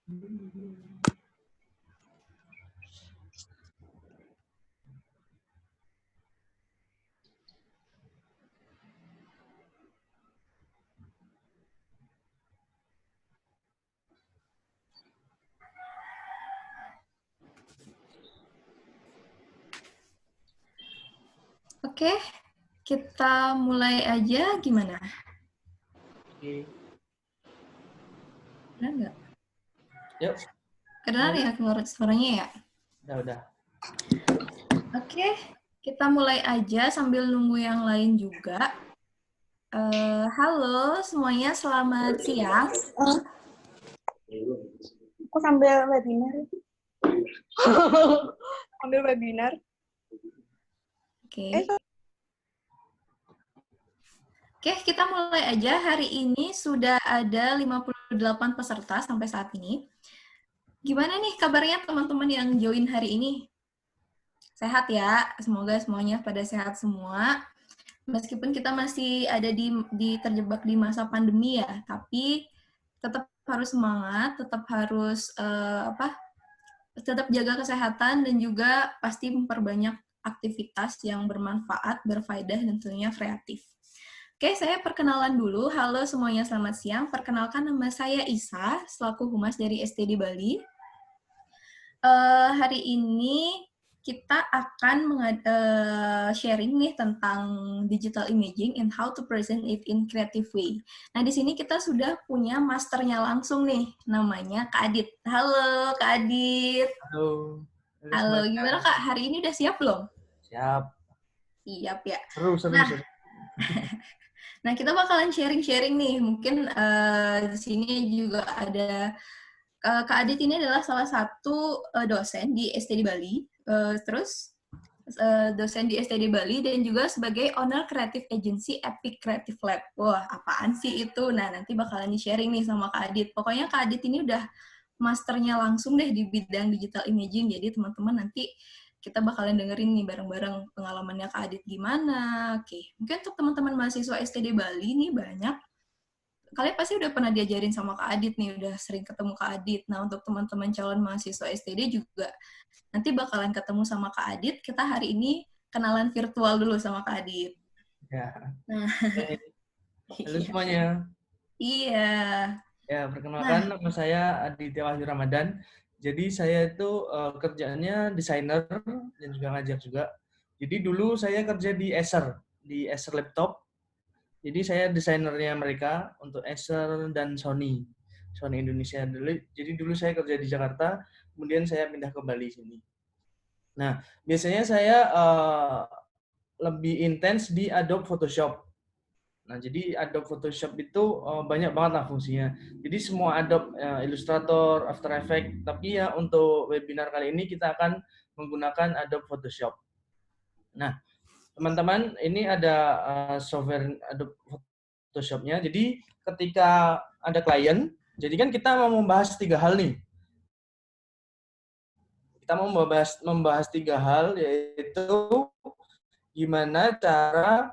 Oke, kita mulai aja gimana? Oke. Benar nggak? Yuk. Kedengar ya suaranya ya? Udah. Oke, kita mulai aja sambil nunggu yang lain juga. Halo semuanya, selamat siang. Aku sambil webinar. Sambil webinar. Oke. Oke, kita mulai aja. Hari ini sudah ada 58 peserta sampai saat ini. Gimana nih kabarnya teman-teman yang join hari ini? Sehat ya? Semoga semuanya pada sehat semua. Meskipun kita masih ada terjebak di masa pandemi ya, tapi tetap harus semangat, tetap harus tetap jaga kesehatan dan juga pasti memperbanyak aktivitas yang bermanfaat, berfaedah dan tentunya kreatif. Oke, saya perkenalan dulu. Halo semuanya, selamat siang. Perkenalkan nama saya Isa, selaku Humas dari STD Bali. Hari ini kita akan sharing nih tentang digital imaging and how to present it in creative way. Nah, di sini kita sudah punya masternya langsung nih, namanya Kak Adit. Halo, Kak Adit. Halo. Halo, gimana Kak? Hari ini udah siap belum? Siap. Siap ya. Seru. Nah, kita bakalan sharing-sharing nih. Mungkin di sini juga ada Kak Adit ini adalah salah satu dosen di STD Bali. Dosen di STD Bali dan juga sebagai owner creative agency Epic Creative Lab. Wah, apaan sih itu? Nah, nanti bakalan di-sharing nih sama Kak Adit. Pokoknya Kak Adit ini udah masternya langsung deh di bidang digital imaging. Jadi teman-teman nanti kita bakalan dengerin nih bareng-bareng pengalamannya Kak Adit gimana. Oke, mungkin untuk teman-teman mahasiswa STD Bali nih banyak. Kalian pasti udah pernah diajarin sama Kak Adit nih, udah sering ketemu Kak Adit. Nah, untuk teman-teman calon mahasiswa STD juga nanti bakalan ketemu sama Kak Adit. Kita hari ini kenalan virtual dulu sama Kak Adit. Ya. Nah, Halo semuanya. Iya. Ya, perkenalkan nama saya Aditya Wahyu Ramadan. Jadi saya itu kerjaannya desainer dan juga ngajar juga. Jadi dulu saya kerja di Acer Laptop. Jadi saya desainernya mereka untuk Acer dan Sony Indonesia dulu. Jadi dulu saya kerja di Jakarta, kemudian saya pindah ke Bali sini. Nah, biasanya saya lebih intens di Adobe Photoshop. Nah, jadi Adobe Photoshop itu banyak banget lah fungsinya. Jadi semua Adobe Illustrator, After Effects, tapi ya untuk webinar kali ini kita akan menggunakan Adobe Photoshop. Nah, teman-teman, ini ada software Adobe Photoshop-nya. Jadi ketika ada klien, jadi kan kita mau membahas 3 hal nih. Kita mau membahas 3 hal, yaitu gimana cara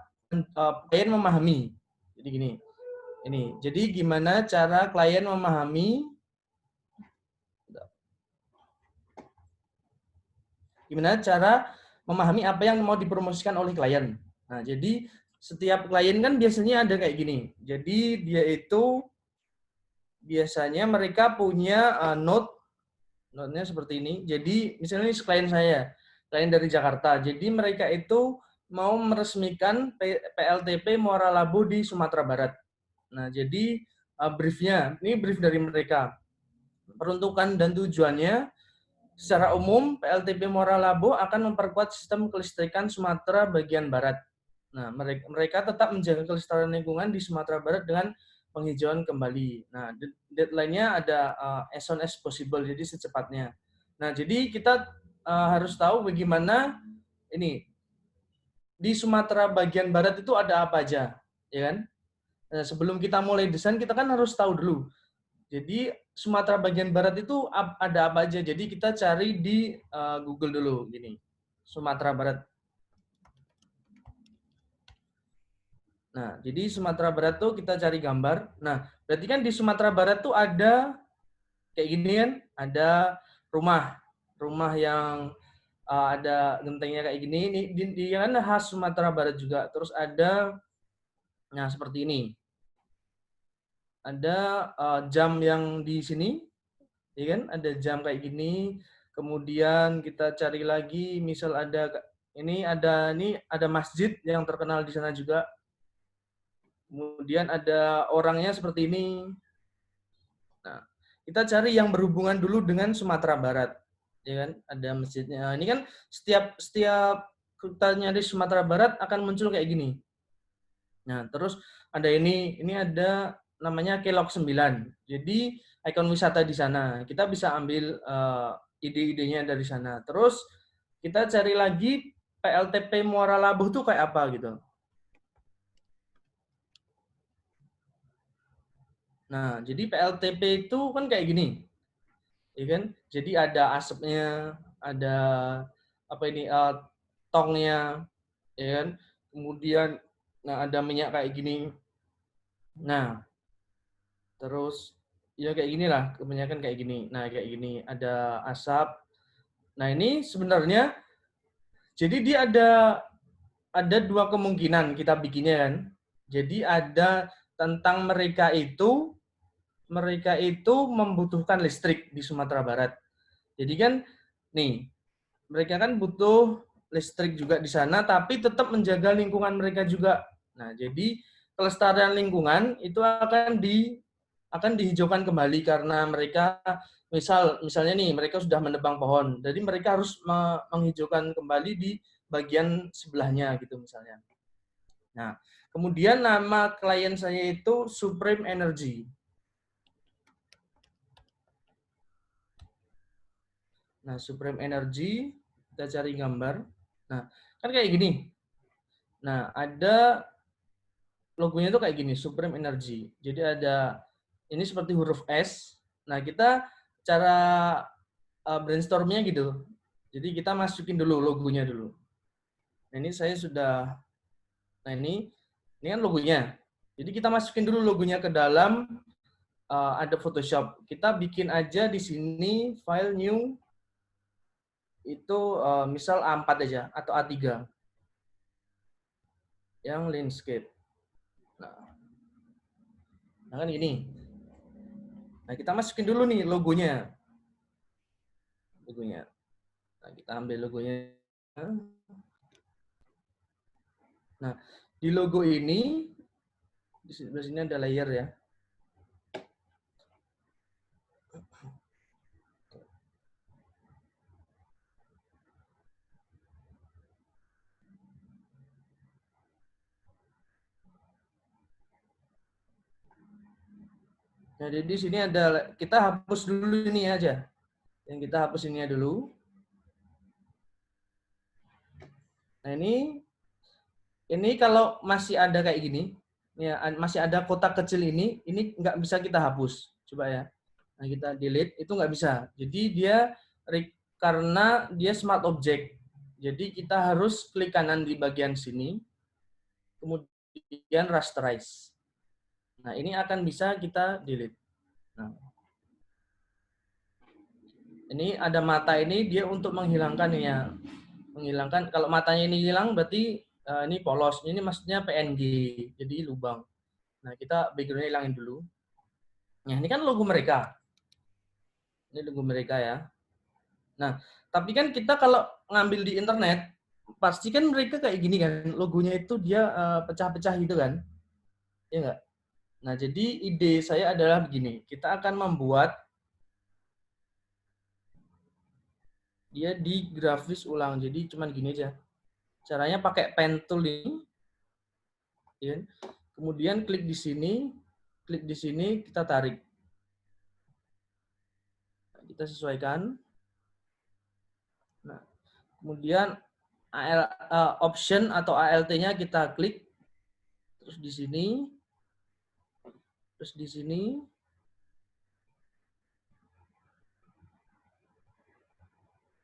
klien memahami. Jadi gini, jadi gimana cara klien memahami apa yang mau dipromosikan oleh klien. Nah, jadi setiap klien kan biasanya ada kayak gini. Jadi dia itu biasanya mereka punya note-nya seperti ini. Jadi misalnya ini klien dari Jakarta. Jadi mereka itu mau meresmikan PLTP Muara Labu di Sumatera Barat. Nah, jadi briefnya, ini brief dari mereka. Peruntukan dan tujuannya, secara umum PLTP Muara Labu akan memperkuat sistem kelistrikan Sumatera bagian barat. Nah, mereka tetap menjaga kelestarian lingkungan di Sumatera Barat dengan penghijauan kembali. Nah, deadline-nya ada as soon as possible, jadi secepatnya. Nah, jadi kita harus tahu bagaimana ini di Sumatera bagian barat itu ada apa aja, ya kan? Nah, sebelum kita mulai desain, kita kan harus tahu dulu. Jadi Sumatera bagian barat itu ada apa aja. Jadi kita cari di Google dulu, gini. Sumatera Barat. Nah, jadi Sumatera Barat tuh kita cari gambar. Nah, berarti kan di Sumatera Barat tuh ada kayak gini kan, ada rumah yang ada gentengnya kayak gini. Ini di kan khas Sumatera Barat juga. Terus ada, nah seperti ini. Ada jam yang di sini, ya kan? Ada jam kayak gini. Kemudian kita cari lagi, misal ada masjid yang terkenal di sana juga. Kemudian ada orangnya seperti ini. Nah, kita cari yang berhubungan dulu dengan Sumatera Barat, ya kan? Ada masjidnya. Nah, ini kan setiap kita nyari Sumatera Barat akan muncul kayak gini. Nah, terus ada ini ada namanya Kelok 9. Jadi ikon wisata di sana. Kita bisa ambil ide-idenya dari sana. Terus kita cari lagi PLTP Muara Labuh tuh kayak apa gitu. Nah, jadi PLTP itu kan kayak gini. Ya kan? Jadi ada asapnya, ada apa ini tongnya, ya kan? Kemudian ada minyak kayak gini. Nah, terus ya kayak gini lah, kebanyakan kayak gini. Nah, kayak gini ada asap. Nah, ini sebenarnya jadi dia ada dua kemungkinan kita bikinnya kan. Jadi ada tentang mereka itu membutuhkan listrik di Sumatera Barat. Jadi kan nih, mereka kan butuh listrik juga di sana, tapi tetap menjaga lingkungan mereka juga. Nah, jadi kelestarian lingkungan itu akan dihijaukan kembali karena mereka misalnya nih mereka sudah menebang pohon, jadi mereka harus menghijaukan kembali di bagian sebelahnya gitu misalnya. Nah, kemudian nama klien saya itu Supreme Energy. Nah, Supreme Energy, kita cari gambar. Nah, kan kayak gini. Nah, ada logonya tuh kayak gini, Supreme Energy. Jadi ada, ini seperti huruf S. Nah, kita cara brainstormnya gitu. Jadi kita masukin dulu logonya dulu. Nah, ini saya sudah, nah ini kan logonya. Jadi kita masukin dulu logonya ke dalam, ada Photoshop. Kita bikin aja di sini file new, itu misal A4 aja atau A3 yang landscape. Nah kan gini. Nah kita masukin dulu nih logonya. Nah kita ambil logonya. Nah di logo ini di sebelah sini ada layer ya. Nah, jadi di sini ada, kita hapus dulu ini aja. Yang kita hapus ini dulu. Nah, ini kalau masih ada kayak gini, ya masih ada kotak kecil ini nggak bisa kita hapus. Coba ya. Nah, kita delete, itu nggak bisa. Jadi dia, karena dia smart object. Jadi kita harus klik kanan di bagian sini, kemudian rasterize. Nah, ini akan bisa kita delete. Nah, ini ada mata ini, dia untuk menghilangkan ya. Menghilangkan, kalau matanya ini hilang berarti ini polos. Ini maksudnya PNG, jadi lubang. Nah, kita background-nya hilangin dulu. Nah, ini kan logo mereka. Ini logo mereka ya. Nah, tapi kan kita kalau ngambil di internet, pasti kan mereka kayak gini kan. Logonya itu dia pecah-pecah gitu kan. Ya enggak? Nah, jadi ide saya adalah begini. Kita akan membuat dia di grafis ulang. Jadi cuman gini aja. Caranya pakai pen tool ini. Ya. Kemudian klik di sini, kita tarik. Kita sesuaikan. Nah, kemudian option atau ALT-nya kita klik. Terus di sini. Terus di sini.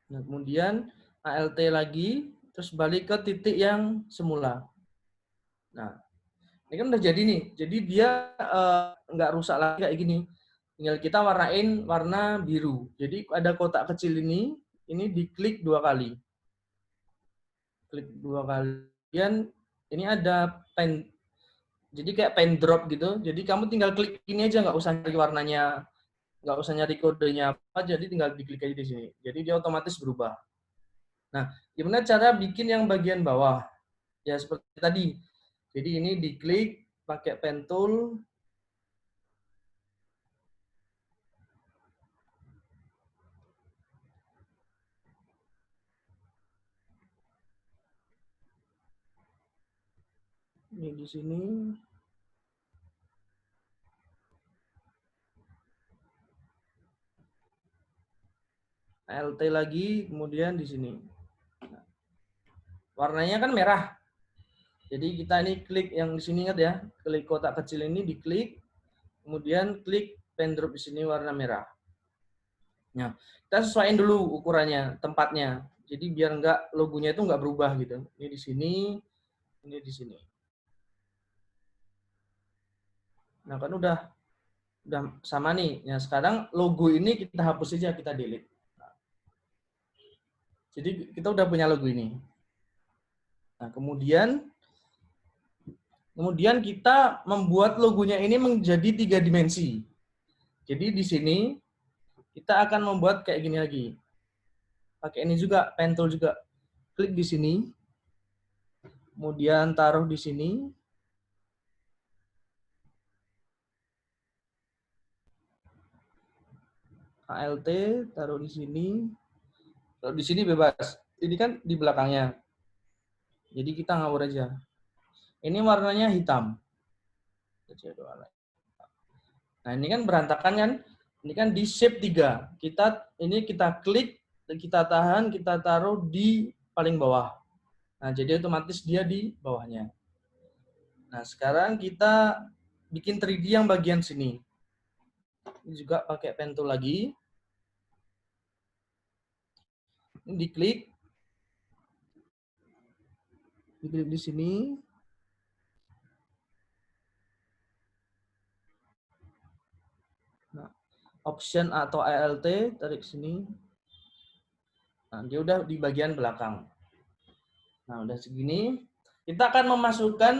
Nah, kemudian ALT lagi, terus balik ke titik yang semula. Nah, ini kan udah jadi nih. Jadi dia nggak rusak lagi kayak gini. tinggal kita warnain warna biru. Jadi ada kotak kecil ini diklik 2 kali. Klik 2 kali. Kemudian ini ada pen, jadi kayak pen drop gitu. Jadi kamu tinggal klik ini aja, nggak usah nyari warnanya, nggak usah nyari kodenya apa, jadi tinggal diklik aja di sini. Jadi dia otomatis berubah. Nah, gimana cara bikin yang bagian bawah? Ya seperti tadi. Jadi ini diklik pakai pen tool. Ini di sini. Alt lagi, kemudian di sini. Warnanya kan merah. Jadi kita ini klik yang di sini, ingat ya, klik kotak kecil ini diklik, kemudian klik pen drop di sini warna merah. Nah, kita sesuaiin dulu ukurannya, tempatnya. Jadi biar enggak logonya itu enggak berubah gitu. Ini di sini, ini di sini. Nah, kan udah sama nih. Nah, sekarang logo ini kita hapus saja, kita delete. Jadi kita udah punya logo ini. Nah, kemudian kita membuat logonya ini menjadi 3 dimensi. Jadi di sini kita akan membuat kayak gini lagi. Pakai ini juga, pen tool juga. Klik di sini. Kemudian taruh di sini. ALT taruh di sini. Taruh di sini bebas. Ini kan di belakangnya. Jadi kita ngawur aja. Ini warnanya hitam. Nah, ini kan berantakan kan? Ini kan di shape 3. Kita klik, kita tahan, kita taruh di paling bawah. Nah, jadi otomatis dia di bawahnya. Nah, sekarang kita bikin 3D yang bagian sini. Ini juga pakai pen tool lagi. Ini diklik. Diklik di sini. Nah, option atau ALT, tarik sini. Nah, dia udah di bagian belakang. Nah, udah segini. Kita akan memasukkan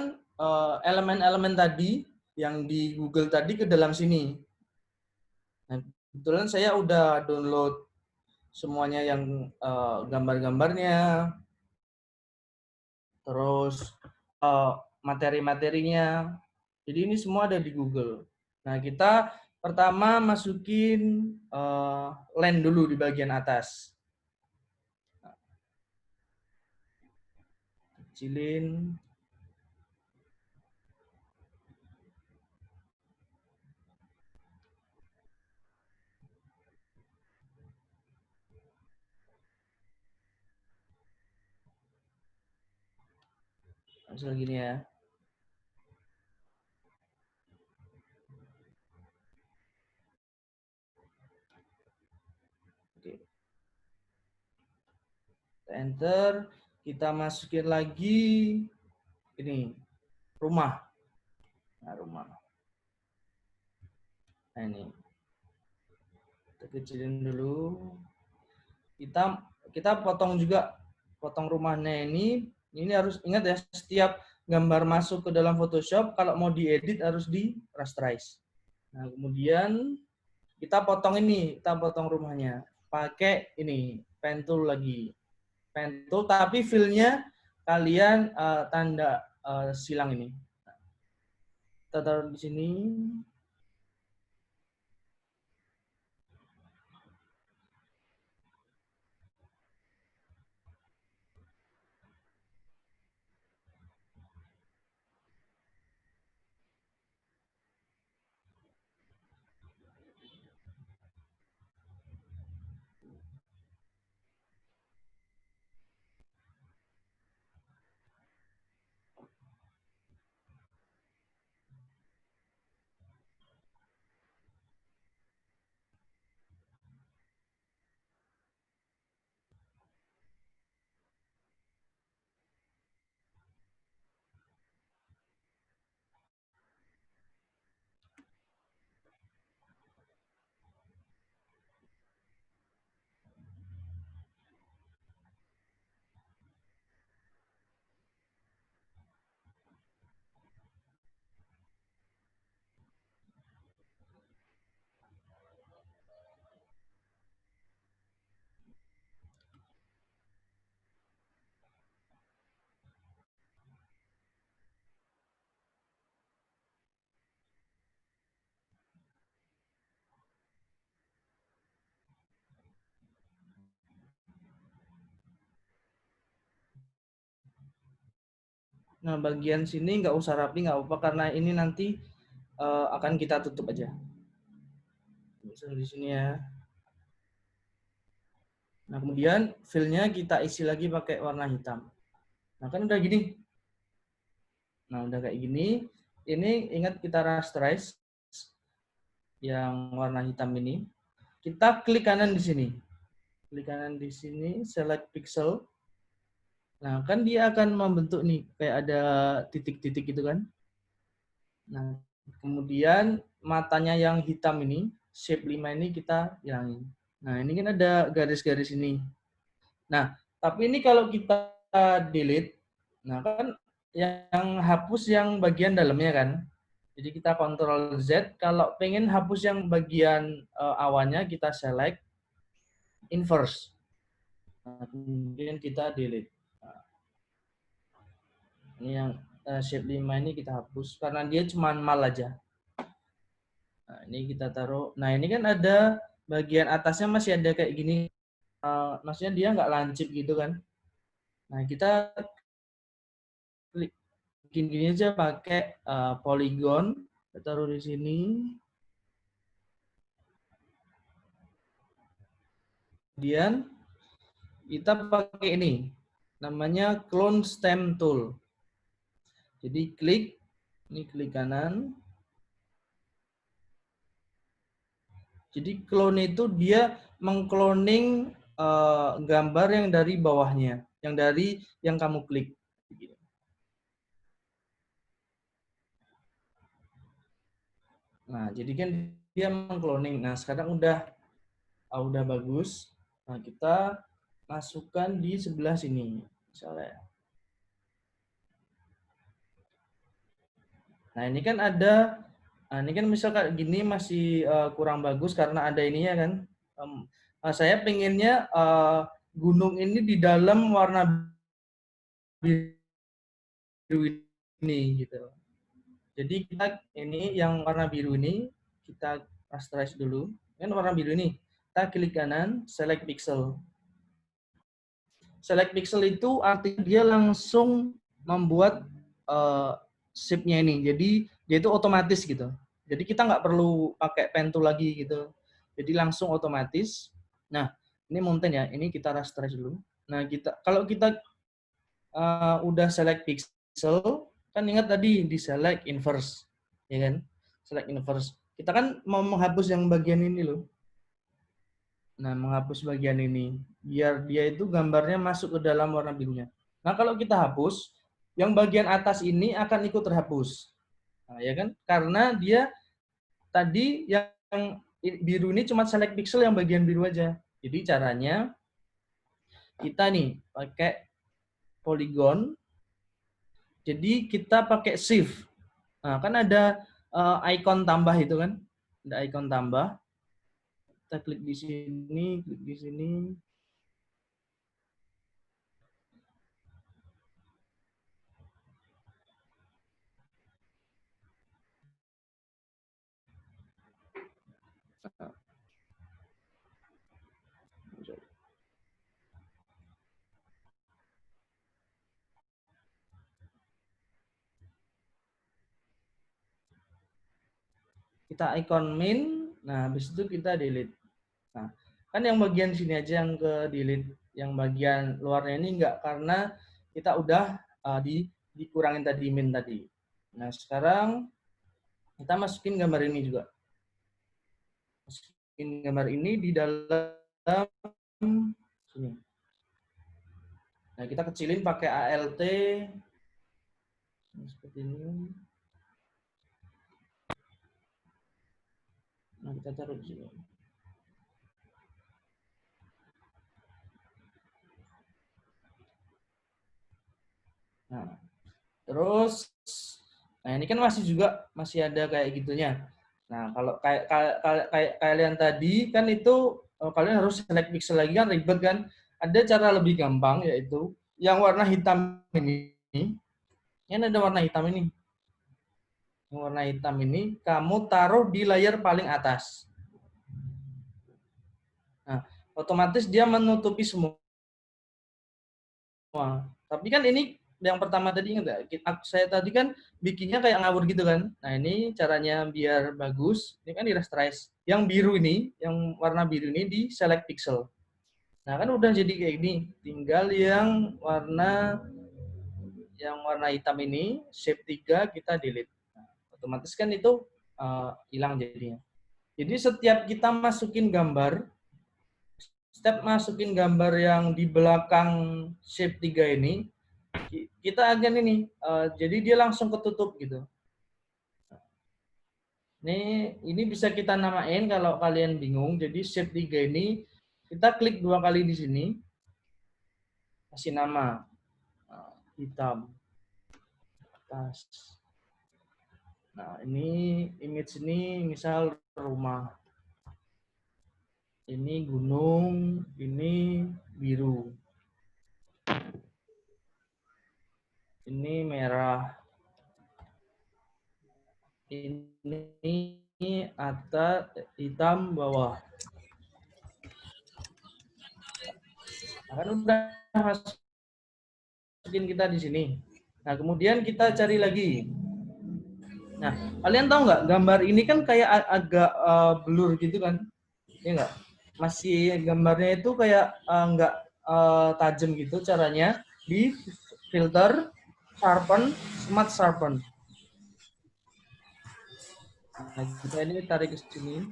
elemen-elemen tadi yang di Google tadi ke dalam sini. Nah, kebetulan saya udah download semuanya yang gambar-gambarnya, terus materi-materinya. Jadi ini semua ada di Google. Nah, kita pertama masukin land dulu di bagian atas. Kecilin. Misal gini ya. Oke. Kita enter, kita masukin lagi ini rumah. Nah, rumah. Nah, ini. Kita kecilin dulu. Kita potong juga, potong rumahnya ini harus ingat ya, setiap gambar masuk ke dalam Photoshop kalau mau diedit harus di rasterize. Nah, kemudian kita potong rumahnya pakai ini pen tool lagi. Pen tool tapi fill-nya kalian tanda silang ini. Kita taruh di sini. Nah, bagian sini nggak usah rapi, nggak apa-apa, karena ini nanti akan kita tutup aja. Misal di sini ya. Nah, kemudian fill-nya kita isi lagi pakai warna hitam. Nah, kan udah gini. Nah, udah kayak gini. Ini ingat kita rasterize yang warna hitam ini. Kita klik kanan di sini. Klik kanan di sini, select pixel. Nah, kan dia akan membentuk nih, kayak ada titik-titik gitu kan. Nah, kemudian matanya yang hitam ini, shape 5 ini kita hilangin. Nah, ini kan ada garis-garis ini. Nah, tapi ini kalau kita delete, nah kan yang hapus yang bagian dalamnya kan. Jadi kita Ctrl Z, kalau pengen hapus yang bagian awannya kita select inverse. Nah, kemudian kita delete. Nah, ini yang shape 5 ini kita hapus karena dia cuma mal aja. Nah, ini kita taruh. Nah, ini kan ada bagian atasnya masih ada kayak gini. Maksudnya dia nggak lancip gitu kan. Nah, kita klik bikin gini aja pakai polygon. Kita taruh di sini. Kemudian kita pakai ini. Namanya clone stem tool. Jadi ini klik kanan. Jadi clone itu dia mengcloning gambar yang dari bawahnya, yang dari yang kamu klik. Nah, jadi kan dia mengcloning. Nah, sekarang udah bagus. Nah, kita masukkan di sebelah sini, misalnya. Nah, ini kan ada, ini kan misal kayak gini masih kurang bagus karena ada ininya kan. Saya pengennya gunung ini di dalam warna biru ini gitu. Jadi kita ini yang warna biru ini kita rasterize dulu. Kan warna biru ini. Kita klik kanan, select pixel. Select pixel itu artinya dia langsung membuat shape-nya ini. Jadi dia itu otomatis gitu. Jadi kita nggak perlu pakai pen tool lagi gitu. Jadi langsung otomatis. Nah, ini mountain ya. Ini kita rasterize dulu. Nah, kalau kita udah select pixel, kan ingat tadi di select inverse, ya kan? Select inverse. Kita kan mau menghapus yang bagian ini loh. Nah, menghapus bagian ini biar dia itu gambarnya masuk ke dalam warna birunya. Nah, kalau kita hapus, yang bagian atas ini akan ikut terhapus. Nah, ya kan? Karena dia tadi yang biru ini cuma select pixel yang bagian biru aja. Jadi caranya kita nih pakai polygon. Jadi kita pakai shift. Nah, kan ada icon tambah itu kan? Ada icon tambah. Kita klik di sini, klik di sini. Kita icon min, nah habis itu kita delete. Nah, kan yang bagian sini aja yang ke delete, yang bagian luarnya ini enggak karena kita udah dikurangin tadi min tadi. Nah, sekarang kita masukin gambar ini juga. Masukin gambar ini di dalam sini. Nah, kita kecilin pakai ALT seperti ini. Nah, kita taruh di sini. Nah, terus, nah ini kan masih ada kayak gitunya. Nah, kalau kayak kalian tadi kan itu kalian harus select pixel lagi kan ribet kan. Ada cara lebih gampang yaitu yang warna hitam ini. Ini ada warna hitam ini. Yang warna hitam ini kamu taruh di layar paling atas. Nah, otomatis dia menutupi semua. Tapi kan ini yang pertama tadi ingat nggak? Saya tadi kan bikinnya kayak ngawur gitu kan. Nah ini caranya biar bagus. Ini kan di rasterize. Yang biru ini, yang warna biru ini di select pixel. Nah kan udah jadi kayak gini. Tinggal yang warna hitam ini, shape 3 kita delete. Nah, otomatis kan itu hilang jadinya. Jadi setiap kita masukin gambar yang di belakang shape 3 ini, kita akan ini, jadi dia langsung ketutup gitu. Ini bisa kita namain kalau kalian bingung. Jadi shape 3 ini kita klik 2 kali di sini, kasih nama hitam atas. Nah ini image ini misal rumah, ini gunung, ini biru, ini merah, ini atas hitam bawah. Nah, kan udah masukin kita di sini. Nah kemudian kita cari lagi. Nah kalian tahu nggak gambar ini kan kayak agak blur gitu kan? Ya nggak? Masih gambarnya itu kayak nggak tajam gitu. Caranya di filter, sharpen, smart sharpen. Nah, kita ini tarik ke sini.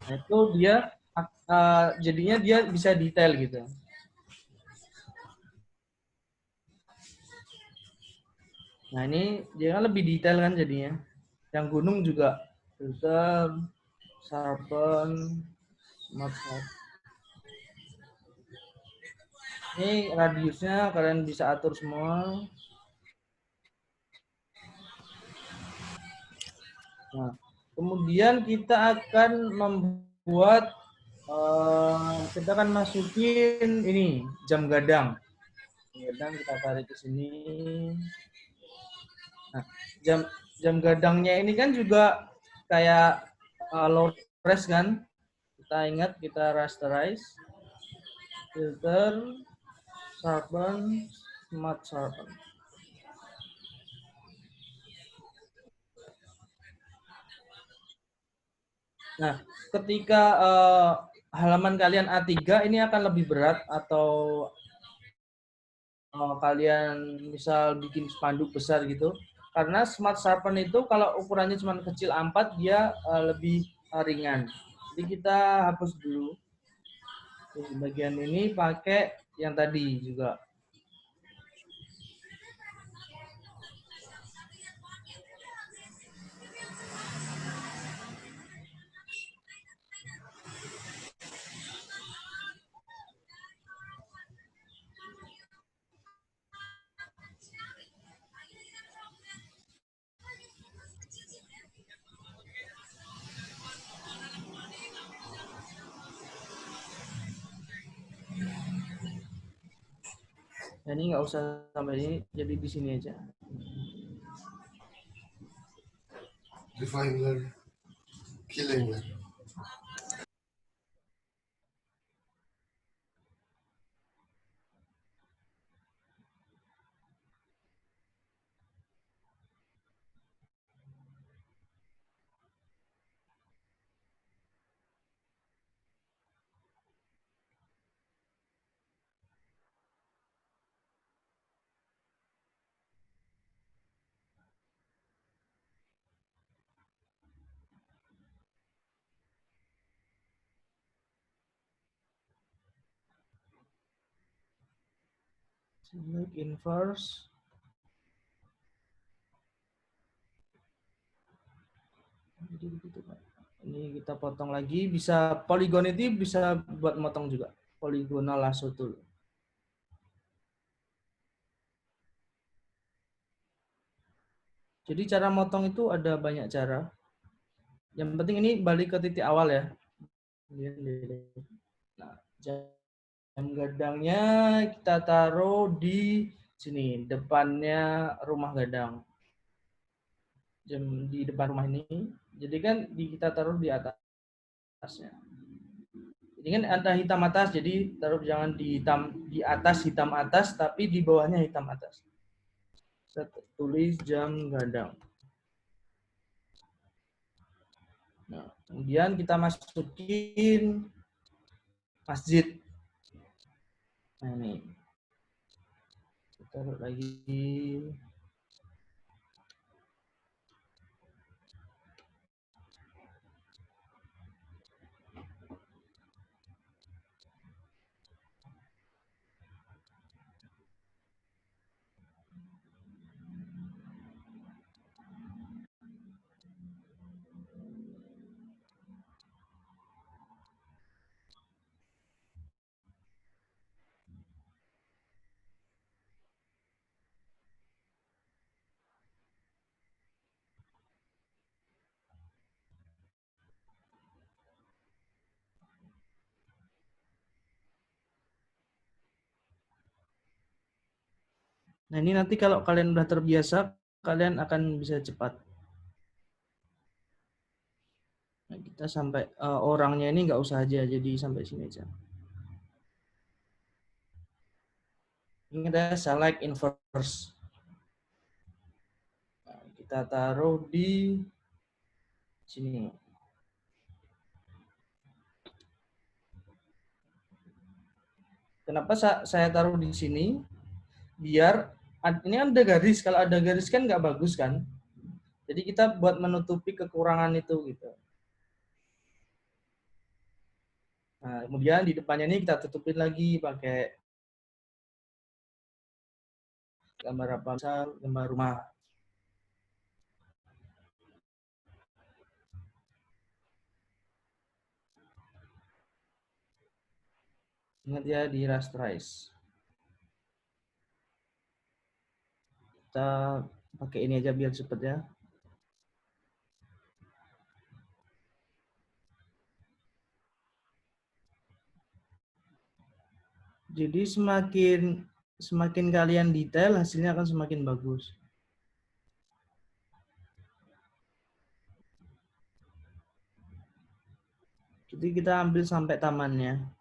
Nah, itu dia jadinya dia bisa detail gitu. Nah, ini dia kan lebih detail kan jadinya. Yang gunung juga filter, sharpen, smart sharpen. Ini radiusnya kalian bisa atur semua. Nah, kemudian kita akan membuat, kita akan masukin ini jam gadang. Gadang kita tarik ke sini. Nah, jam gadangnya ini kan juga kayak low res kan. Kita ingat kita rasterize, filter, sharpen, smart sharpen. Nah, ketika halaman kalian A3 ini akan lebih berat atau kalian misal bikin spanduk besar gitu. Karena smart sharpen itu kalau ukurannya cuma kecil A4 dia lebih ringan. Jadi kita hapus dulu. Bagian ini pakai yang tadi juga. Nah, ini nggak usah sampai ini, jadi di sini aja. Refiner, killing them. Select inverse. Jadi begitu, Pak. Ini kita potong lagi, bisa poligon itu bisa buat motong juga. Poligonal lasso tool. Jadi cara motong itu ada banyak cara. Yang penting ini balik ke titik awal ya. Nah, jam gadangnya kita taruh di sini, depannya rumah gadang. jam di depan rumah ini. Jadi kan kita taruh di atasnya. Jadi kan ada hitam atas, jadi taruh jangan di atas hitam atas, tapi di bawahnya hitam atas. Saya tulis jam gadang. Nah, kemudian kita masukin masjid. Nah ini, kita taruh lagi. Nah ini nanti kalau kalian udah terbiasa, kalian akan bisa cepat. Nah, kita sampai orangnya ini nggak usah aja, jadi sampai sini aja. Ini ada select inverse. Nah, kita taruh di sini. Kenapa saya taruh di sini? Biar ini kan ada garis. Kalau ada garis kan nggak bagus kan? Jadi kita buat menutupi kekurangan itu gitu. Nah, kemudian di depannya ini kita tutupin lagi pakai gambar apa? Misal gambar rumah. Ingat ya di rasterize. Kita pakai ini aja biar cepet ya. Jadi semakin kalian detail, hasilnya akan semakin bagus. Jadi kita ambil sampai tamannya.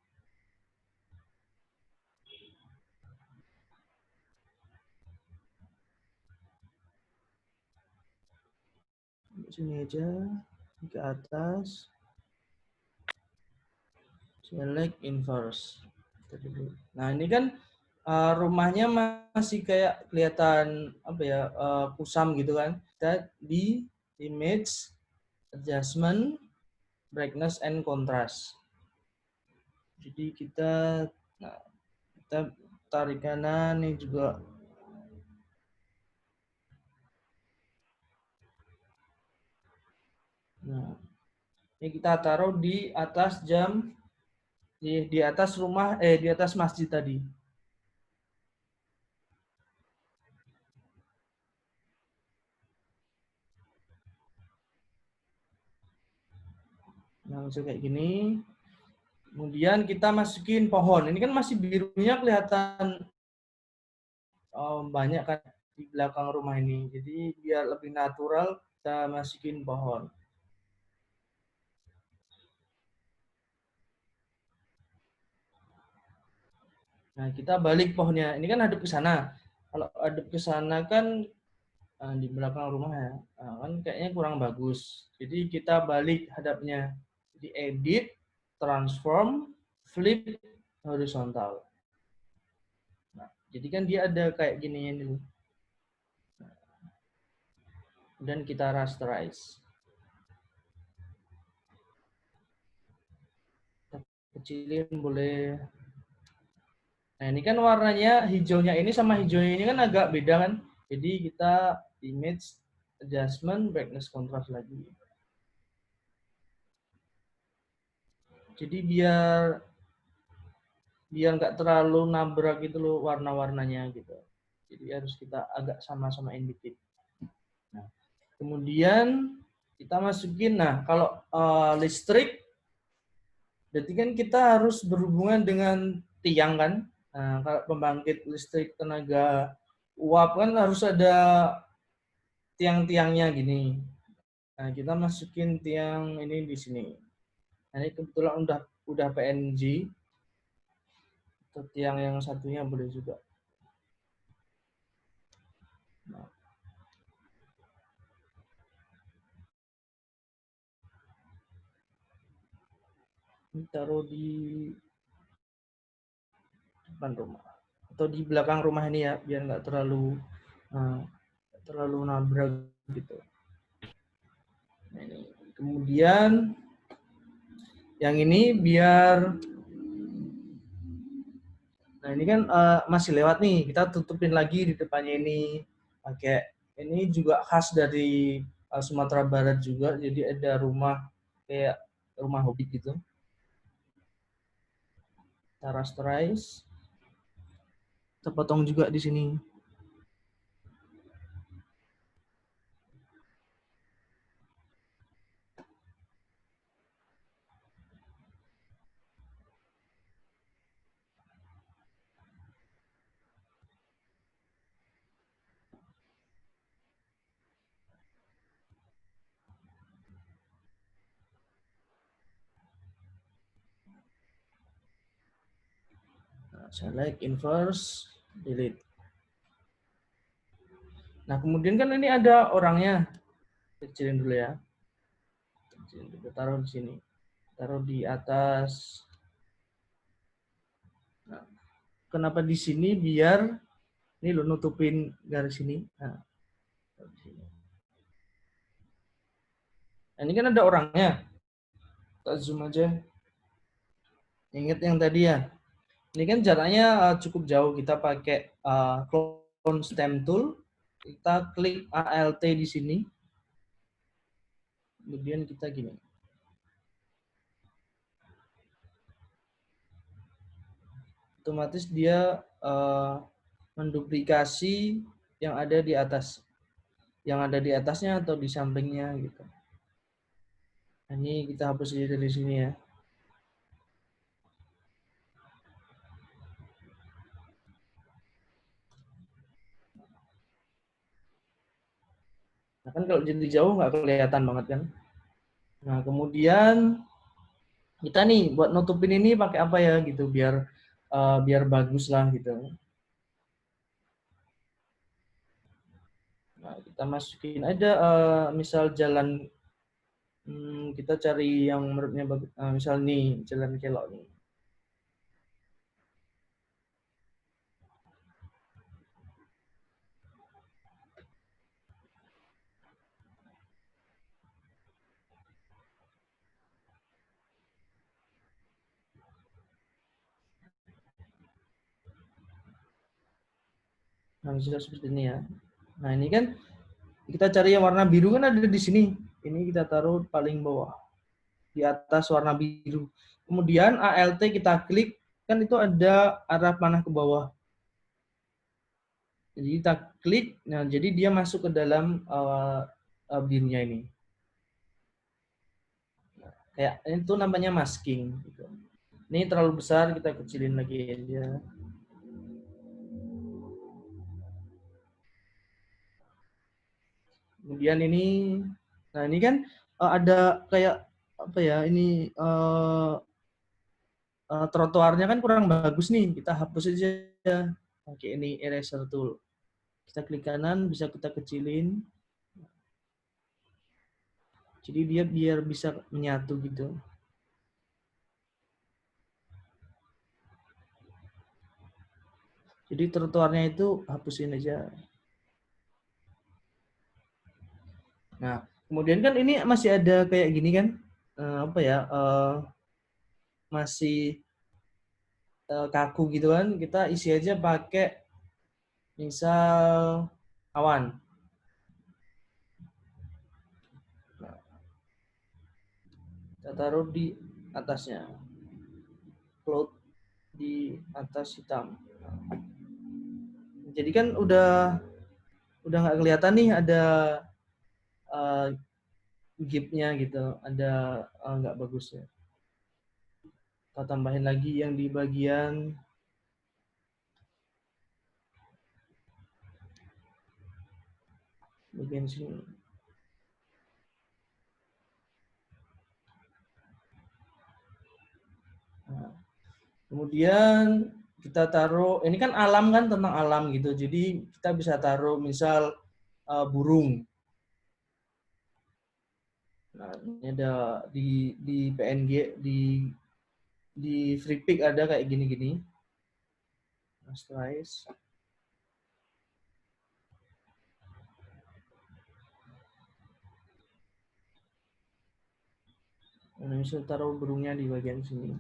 Sini aja, ke atas. Select inverse. Nah ini kan rumahnya masih kayak kelihatan apa ya kusam gitu kan. Kita di image adjustment brightness and contrast. Jadi kita tarik kanan ini juga. Nah ini kita taruh di atas jam di atas rumah di atas masjid tadi. Nah, langsung kayak gini. Kemudian kita masukin pohon. Ini kan masih birunya kelihatan banyak kan di belakang rumah ini. Jadi biar lebih natural, kita masukin pohon. Nah, kita balik pohonnya. Ini kan hadap ke sana. Kalau hadap ke sana kan di belakang rumah ya, kan kayaknya kurang bagus. Jadi kita balik hadapnya. Jadi edit, transform, flip, horizontal. Nah, jadi kan dia ada kayak gini ini. Dan kita rasterize. Kecilin boleh. Nah ini kan warnanya hijaunya ini sama hijaunya ini kan agak beda kan. Jadi kita image adjustment brightness contrast lagi. Jadi biar nggak terlalu nabrak gitu loh warna-warnanya gitu. Jadi harus kita agak sama-samain dikit. Nah, kemudian kita masukin. Nah kalau listrik, berarti kan kita harus berhubungan dengan tiang kan. Nah, kalau pembangkit listrik tenaga uap kan harus ada tiang-tiangnya gini. Nah, kita masukin tiang ini di sini. Nah, ini kebetulan udah PNG. Atau tiang yang satunya boleh juga. Nah, ini taruh di depan rumah atau di belakang rumah ini ya, biar nggak terlalu nabrak gitu. Nah, ini. Kemudian yang ini biar, nah ini kan masih lewat nih, kita tutupin lagi di depannya ini pakai, ini juga khas dari Sumatera Barat juga, jadi ada rumah kayak rumah hobbit gitu. Kita rasterize, kita potong juga di sini. Nah, select, inverse, delete. Nah, kemudian kan ini ada orangnya. Kecilin dulu ya. Kecilin dulu, taruh di sini. Taruh di atas. Nah, kenapa di sini? Biar ini lo nutupin garis ini. Nah, di sini. Nah, ini kan ada orangnya. Kita zoom aja. Ingat yang tadi ya. Ini kan jaraknya cukup jauh. Kita pakai clone stem tool. Kita klik Alt di sini. Kemudian kita gini. Otomatis dia menduplikasi yang ada di atas. Yang ada di atasnya atau di sampingnya gitu. Nah, ini kita hapus aja dari sini ya. Nah, kan kalau jadi jauh nggak kelihatan banget kan. Nah, kemudian kita nih buat nutupin ini pakai apa ya gitu biar bagus lah gitu. Nah, kita masukin aja misal jalan, kita cari yang menurutnya bagus. Misal nih jalan kelok nih. Nah, misal seperti ini ya. Nah, ini kan kita cari yang warna biru kan ada di sini. Ini kita taruh paling bawah. Di atas warna biru. Kemudian Alt kita klik, kan itu ada arah panah ke bawah. Jadi kita klik, nah jadi dia masuk ke dalam birunya ini. Nah, kayak itu namanya masking. Gitu. Ini terlalu besar, kita kecilin lagi aja. Kemudian ini, nah ini kan ada kayak apa ya? Ini trotoarnya kan kurang bagus nih, kita hapus aja pakai ini eraser tool. Kita klik kanan, bisa kita kecilin. Jadi dia biar bisa menyatu gitu. Jadi trotoarnya itu hapusin aja. Nah, kemudian kan ini masih ada kayak gini kan, apa ya, masih kaku gitu kan, kita isi aja pakai misal awan. Nah, kita taruh di atasnya, cloud di atas hitam. Jadi kan udah nggak kelihatan nih ada gapnya gitu, ada nggak bagusnya. Kita tambahin lagi yang di bagian bagian sini. Nah, kemudian kita taruh, ini kan alam kan, tentang alam gitu. Jadi kita bisa taruh misal burung. Nah, ini ada di PNG, di FreePic ada kayak gini-gini. Rasterize. Nah, bisa taruh burungnya di bagian sini.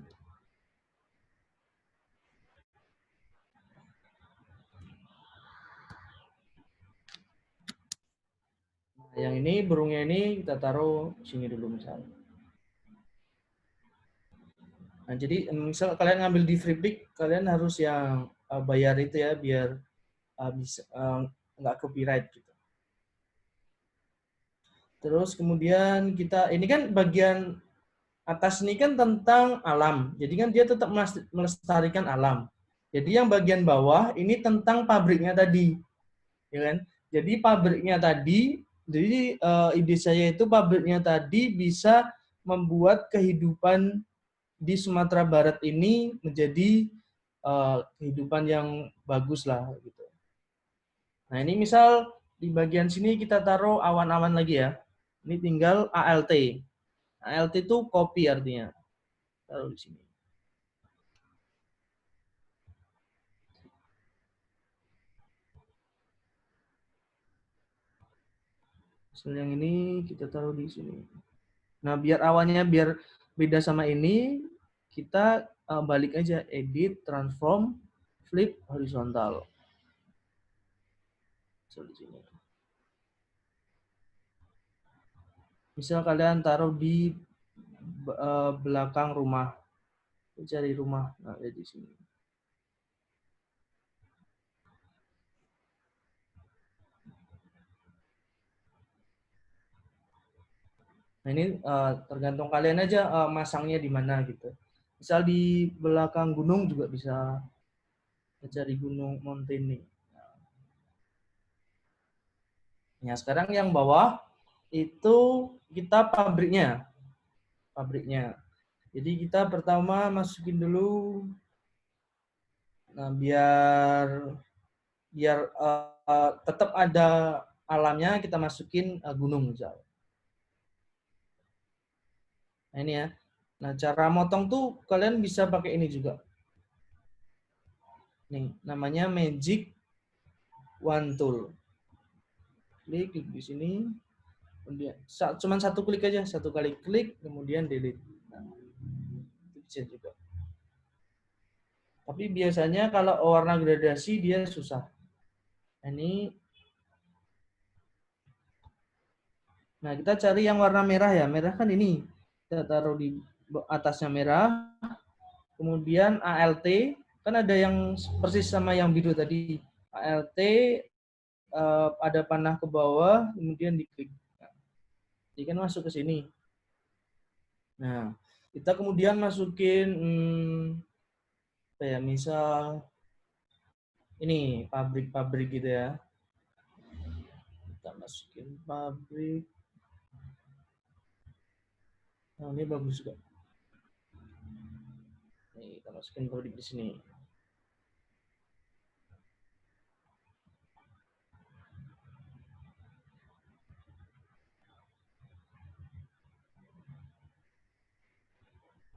Nah, yang ini burungnya ini kita taruh sini dulu misalnya. Nah, jadi misal kalian ngambil di FreePic, kalian harus yang bayar itu ya, biar bisa nggak copyright gitu. Terus kemudian kita, ini kan bagian atas ini kan tentang alam, jadi kan dia tetap melestarikan alam. Jadi yang bagian bawah ini tentang pabriknya tadi, ya kan? Jadi pabriknya tadi, jadi ide saya itu pabriknya tadi bisa membuat kehidupan di Sumatera Barat ini menjadi kehidupan yang bagus lah gitu. Nah ini misal di bagian sini kita taruh awan-awan lagi ya. Ini tinggal ALT. ALT itu kopi artinya. Taruh di sini. Misal yang ini kita taruh di sini. Nah biar awannya biar beda sama ini, kita balik aja, edit, transform, flip, horizontal. Misal di sini. Misal kalian taruh di belakang rumah, cari rumah, nah di sini. Nah ini tergantung kalian aja masangnya di mana gitu. Misal di belakang gunung juga bisa, cari gunung mountain nih. Nah sekarang yang bawah itu kita pabriknya. Jadi kita pertama masukin dulu, nah biar tetap ada alamnya, kita masukin gunung misal. Nah ini ya. Nah cara motong tuh kalian bisa pakai ini juga. Nih namanya Magic One Tool. Klik di sini. Kemudian cuman satu klik aja, satu kali klik kemudian delete. Nah, itu bisa juga. Tapi biasanya kalau warna gradasi dia susah. Ini, nah kita cari yang warna merah ya. Merah kan ini. Kita taruh di atasnya merah. Kemudian ALT, kan ada yang persis sama yang biru tadi. ALT ada panah ke bawah, kemudian diklik. Jadi kan masuk ke sini. Nah, kita kemudian masukin ya misal ini pabrik gitu ya. Kita masukin pabrik. Nah, ini bagus juga. Nih, kita masukin pabrik di sini.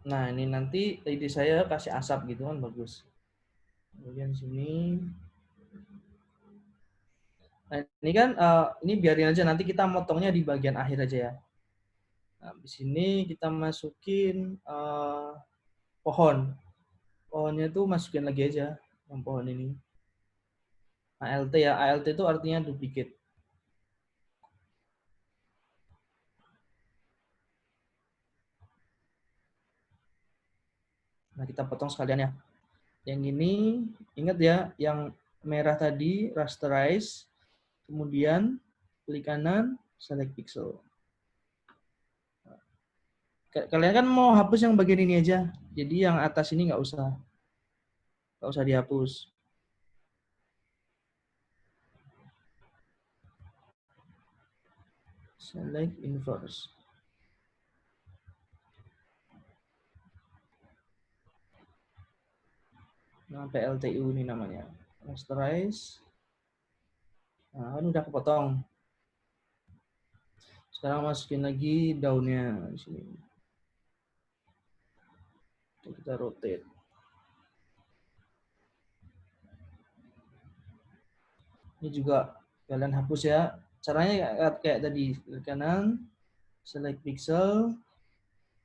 Nah, ini nanti ide saya kasih asap gitu kan bagus. Kemudian sini. Nah, ini kan ini biarin aja, nanti kita motongnya di bagian akhir aja ya. Nah, di sini kita masukin pohon. Pohonnya itu masukin lagi aja yang pohon ini. ALT ya, ALT itu artinya duplicate. Nah, kita potong sekalian ya. Yang ini, ingat ya, yang merah tadi, rasterize, kemudian klik kanan, select pixel. Kalian kan mau hapus yang bagian ini aja, jadi yang atas ini nggak usah dihapus. select inverse. Nah, PLTU ini namanya. Rasterize. Nah, kan udah kepotong. Sekarang masukin lagi daunnya di sini. Kita rotate. Ini juga kalian hapus ya. Caranya kayak tadi, klik kanan, select pixel,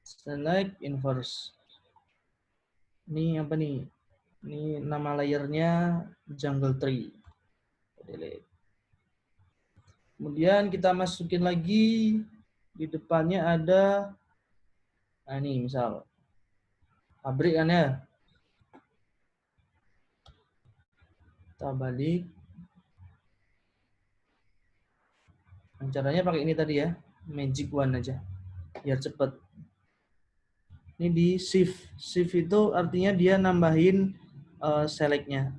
select inverse. Ini apa nih? Ini nama layernya jungle tree. Delete. Kemudian kita masukin lagi di depannya ada, nah ini misal pabrik kan ya. Kita balik. Caranya pakai ini tadi ya, magic one aja, biar cepet. Ini di shift. Shift itu artinya dia nambahin select-nya.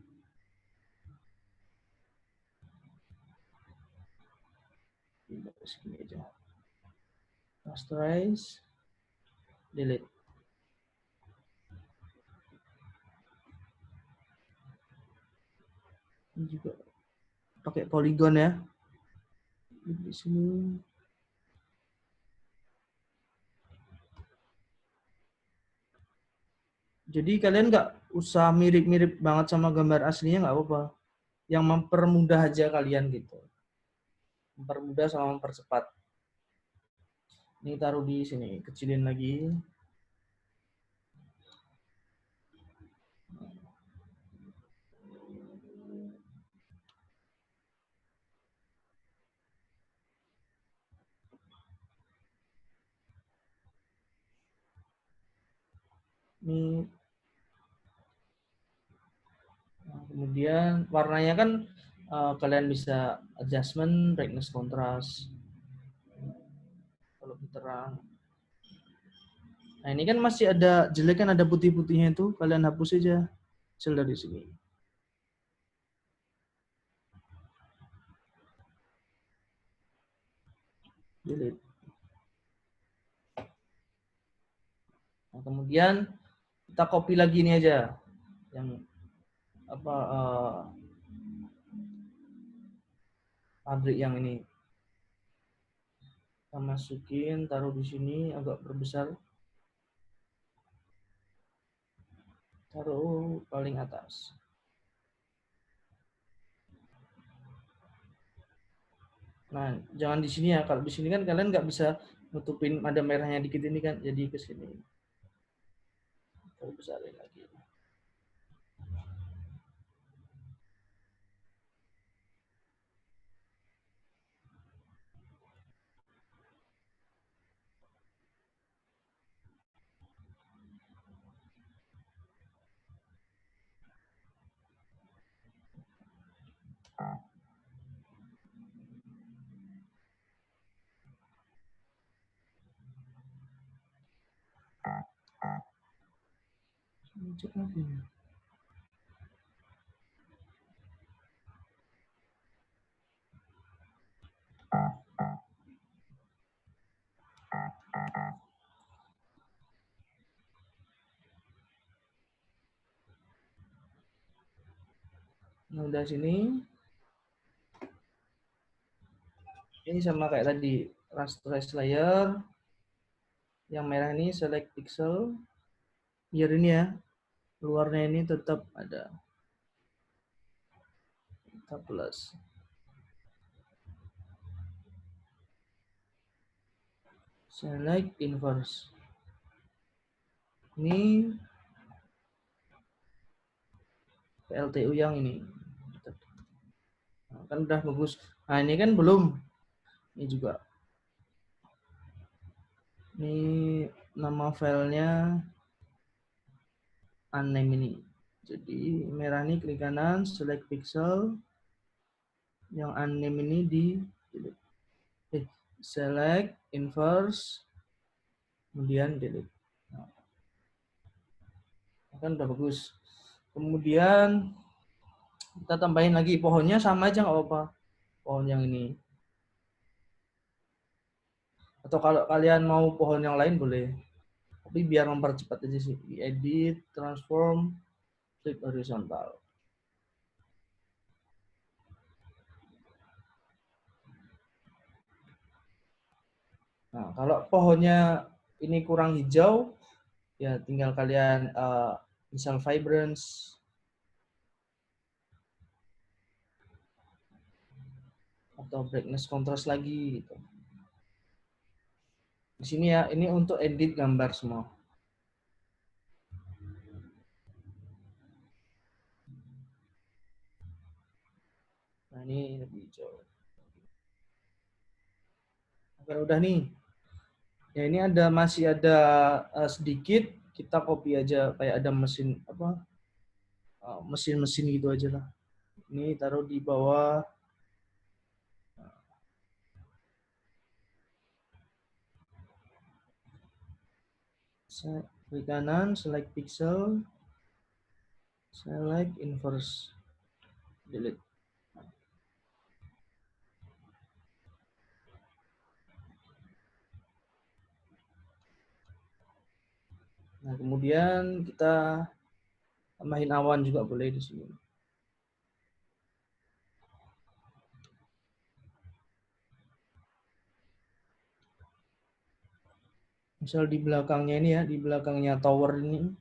Segini aja. Rasterize, delete. Ini juga pakai polygon ya. Di sini. Jadi kalian nggak usah mirip-mirip banget sama gambar aslinya, nggak apa-apa. Yang mempermudah aja kalian gitu. Mempermudah sama mempercepat. Ini taruh di sini, kecilin lagi. Ini. Nah, kemudian warnanya kan kalian bisa adjustment, brightness, contrast. Kalau terang. Nah ini kan masih ada jelek kan, ada putih-putihnya itu, kalian hapus aja hasil dari sini. Delete. Nah, kemudian kita copy lagi ini aja, yang apa pabrik yang ini. Kita masukin, taruh di sini, agak perbesar. Taruh paling atas. Nah, jangan di sini ya. Kalau di sini kan kalian nggak bisa nutupin ada merahnya dikit ini kan, jadi ke sini. Perbesarin lagi. Cek lagi. Nah, udah sini. Ini sama kayak tadi, rasterize layer. Yang merah ini select pixel. Biar ini ya, luarnya ini tetap ada. Kita plus. Select inverse. Ini PLTU yang ini. Nah, kan udah bagus. Nah ini kan belum. Ini juga. Ini nama filenya unnamed ini. Jadi merah ini klik kanan, select pixel. Yang unnamed ini di select inverse, kemudian delete. Nah, kan udah bagus. Kemudian kita tambahin lagi pohonnya sama aja nggak apa-apa. Pohon yang ini. Atau kalau kalian mau pohon yang lain boleh. Tapi biar mempercepat aja sih. Edit, transform, flip horizontal. Nah, kalau pohonnya ini kurang hijau, ya tinggal kalian misal vibrance atau brightness contrast lagi gitu. Di sini ya, ini untuk edit gambar semua. Nah, ini lebih hijau. Oke, udah nih. Ya, ini masih ada sedikit, kita copy aja kayak ada mesin apa? Mesin-mesin gitu aja lah. Ini taruh di bawah. Klik kanan, select pixel, select inverse, delete. Nah, kemudian kita tambahin awan juga boleh di sini. Misal di belakangnya ini ya, di belakangnya tower ini.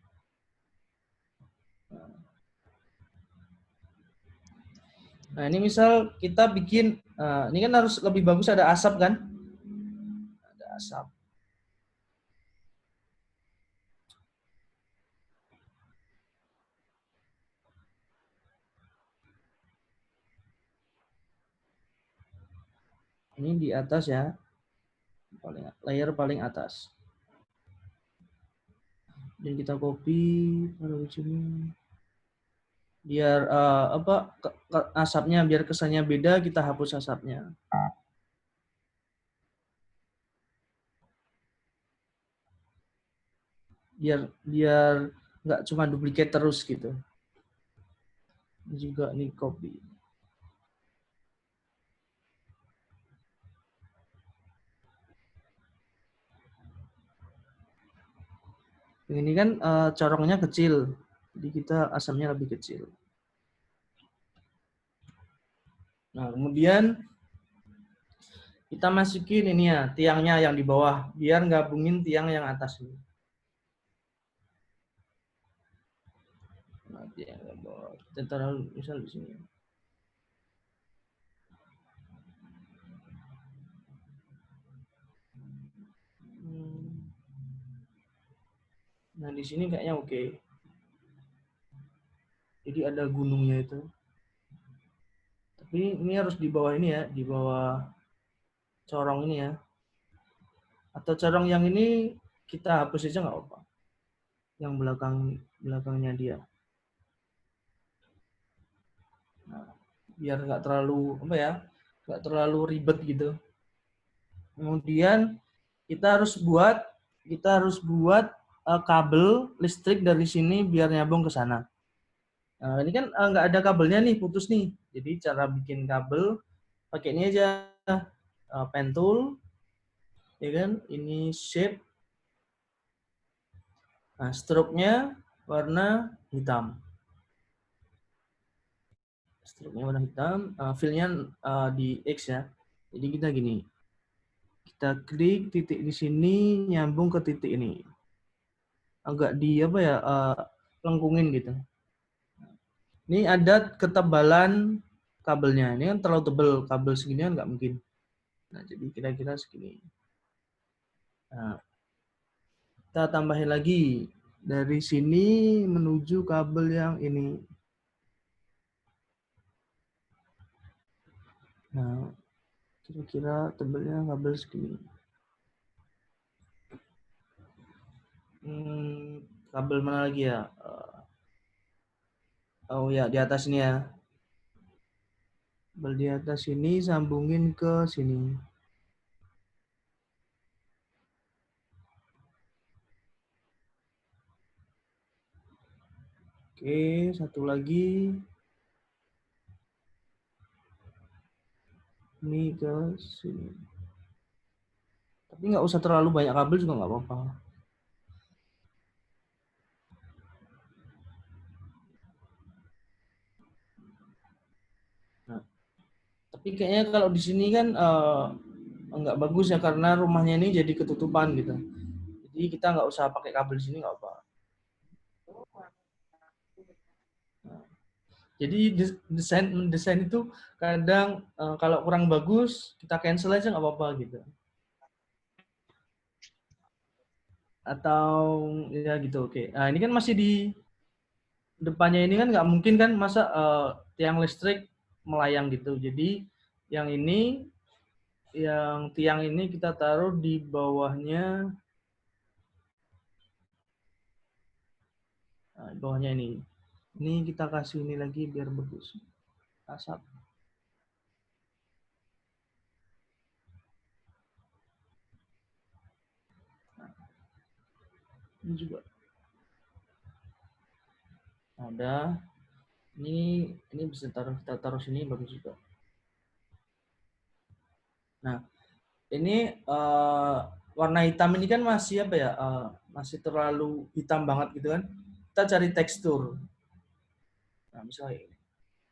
Nah, ini misal kita bikin, ini kan harus lebih bagus ada asap kan? Ada asap. Ini di atas ya, layer paling atas. Dan kita copy taruh di sini. Biar asapnya biar kesannya beda, kita hapus asapnya. Biar nggak cuma duplikat terus gitu. Ini juga nih copy. Ini kan corongnya kecil, jadi kita asamnya lebih kecil. Nah, kemudian kita masukin ini ya, tiangnya yang di bawah, biar gabungin tiang yang atas ini. Nah, tiang yang bawah, kita taruh misal di sini. Nah, di sini kayaknya oke. Jadi ada gunungnya itu. Tapi ini harus di bawah ini ya, di bawah corong ini ya. Atau corong yang ini kita hapus aja nggak apa-apa. Yang belakangnya dia. Nah, biar nggak terlalu nggak terlalu ribet gitu. Kemudian kita harus buat kabel listrik dari sini biar nyambung ke sana. Nah, ini kan nggak ada kabelnya nih, putus nih. Jadi cara bikin kabel pakai ini aja, pen tool, ya kan? Ini shape. Nah, stroke-nya warna hitam. Stroke-nya warna hitam, fill-nya di X ya. Jadi kita gini, kita klik titik di sini, nyambung ke titik ini. Agak lengkungin gitu. Ini ada ketebalan kabelnya. Ini kan terlalu tebal, kabel segini kan nggak mungkin. Nah, jadi kira-kira segini. Nah, kita tambahin lagi. Dari sini menuju kabel yang ini. Nah, kira-kira tebalnya kabel segini. Kabel mana lagi ya? Oh ya, di atas ini ya. Kabel di atas ini sambungin ke sini. Oke, satu lagi. Ini ke sini. Tapi nggak usah terlalu banyak kabel juga nggak apa-apa. Nah, tapi kayaknya kalau di sini kan nggak bagus ya karena rumahnya ini jadi ketutupan gitu. Jadi kita nggak usah pakai kabel di sini nggak apa. Nah, jadi desain itu kadang kalau kurang bagus kita cancel aja nggak apa-apa gitu. Atau ya gitu, oke. Nah ini kan masih di depannya ini kan nggak mungkin kan masa tiang listrik melayang gitu. Jadi yang ini, yang tiang ini kita taruh di bawahnya, nah, di bawahnya ini. Ini kita kasih ini lagi biar bagus. Asap. Ini juga. Nah, udah. Ini bisa kita taruh sini bagus juga. Nah, ini warna hitam ini kan masih apa ya? Masih terlalu hitam banget gitu kan. Kita cari tekstur. Nah, misalnya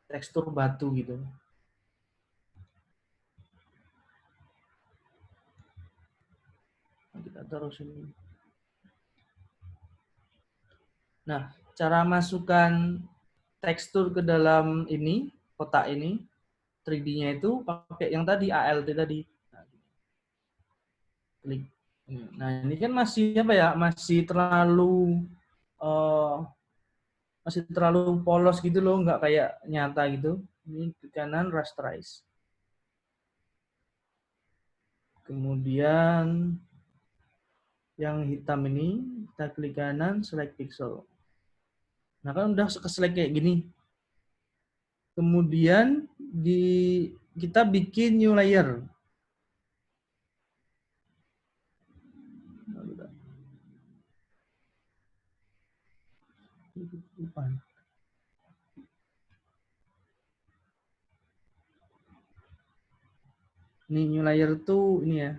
tekstur batu gitu. Nah, kita taruh sini. Nah, cara masukkan tekstur ke dalam ini, kotak ini, 3D-nya itu pakai yang tadi, ALT tadi. Nah, klik. Nah, ini kan masih apa ya? Eh, masih terlalu polos gitu loh, nggak kayak nyata gitu. Ini ke kanan rasterize. Kemudian yang hitam ini kita klik kanan select pixel. Nah kan udah select kayak gini. Kemudian kita bikin new layer. Ini new layer tuh ini ya.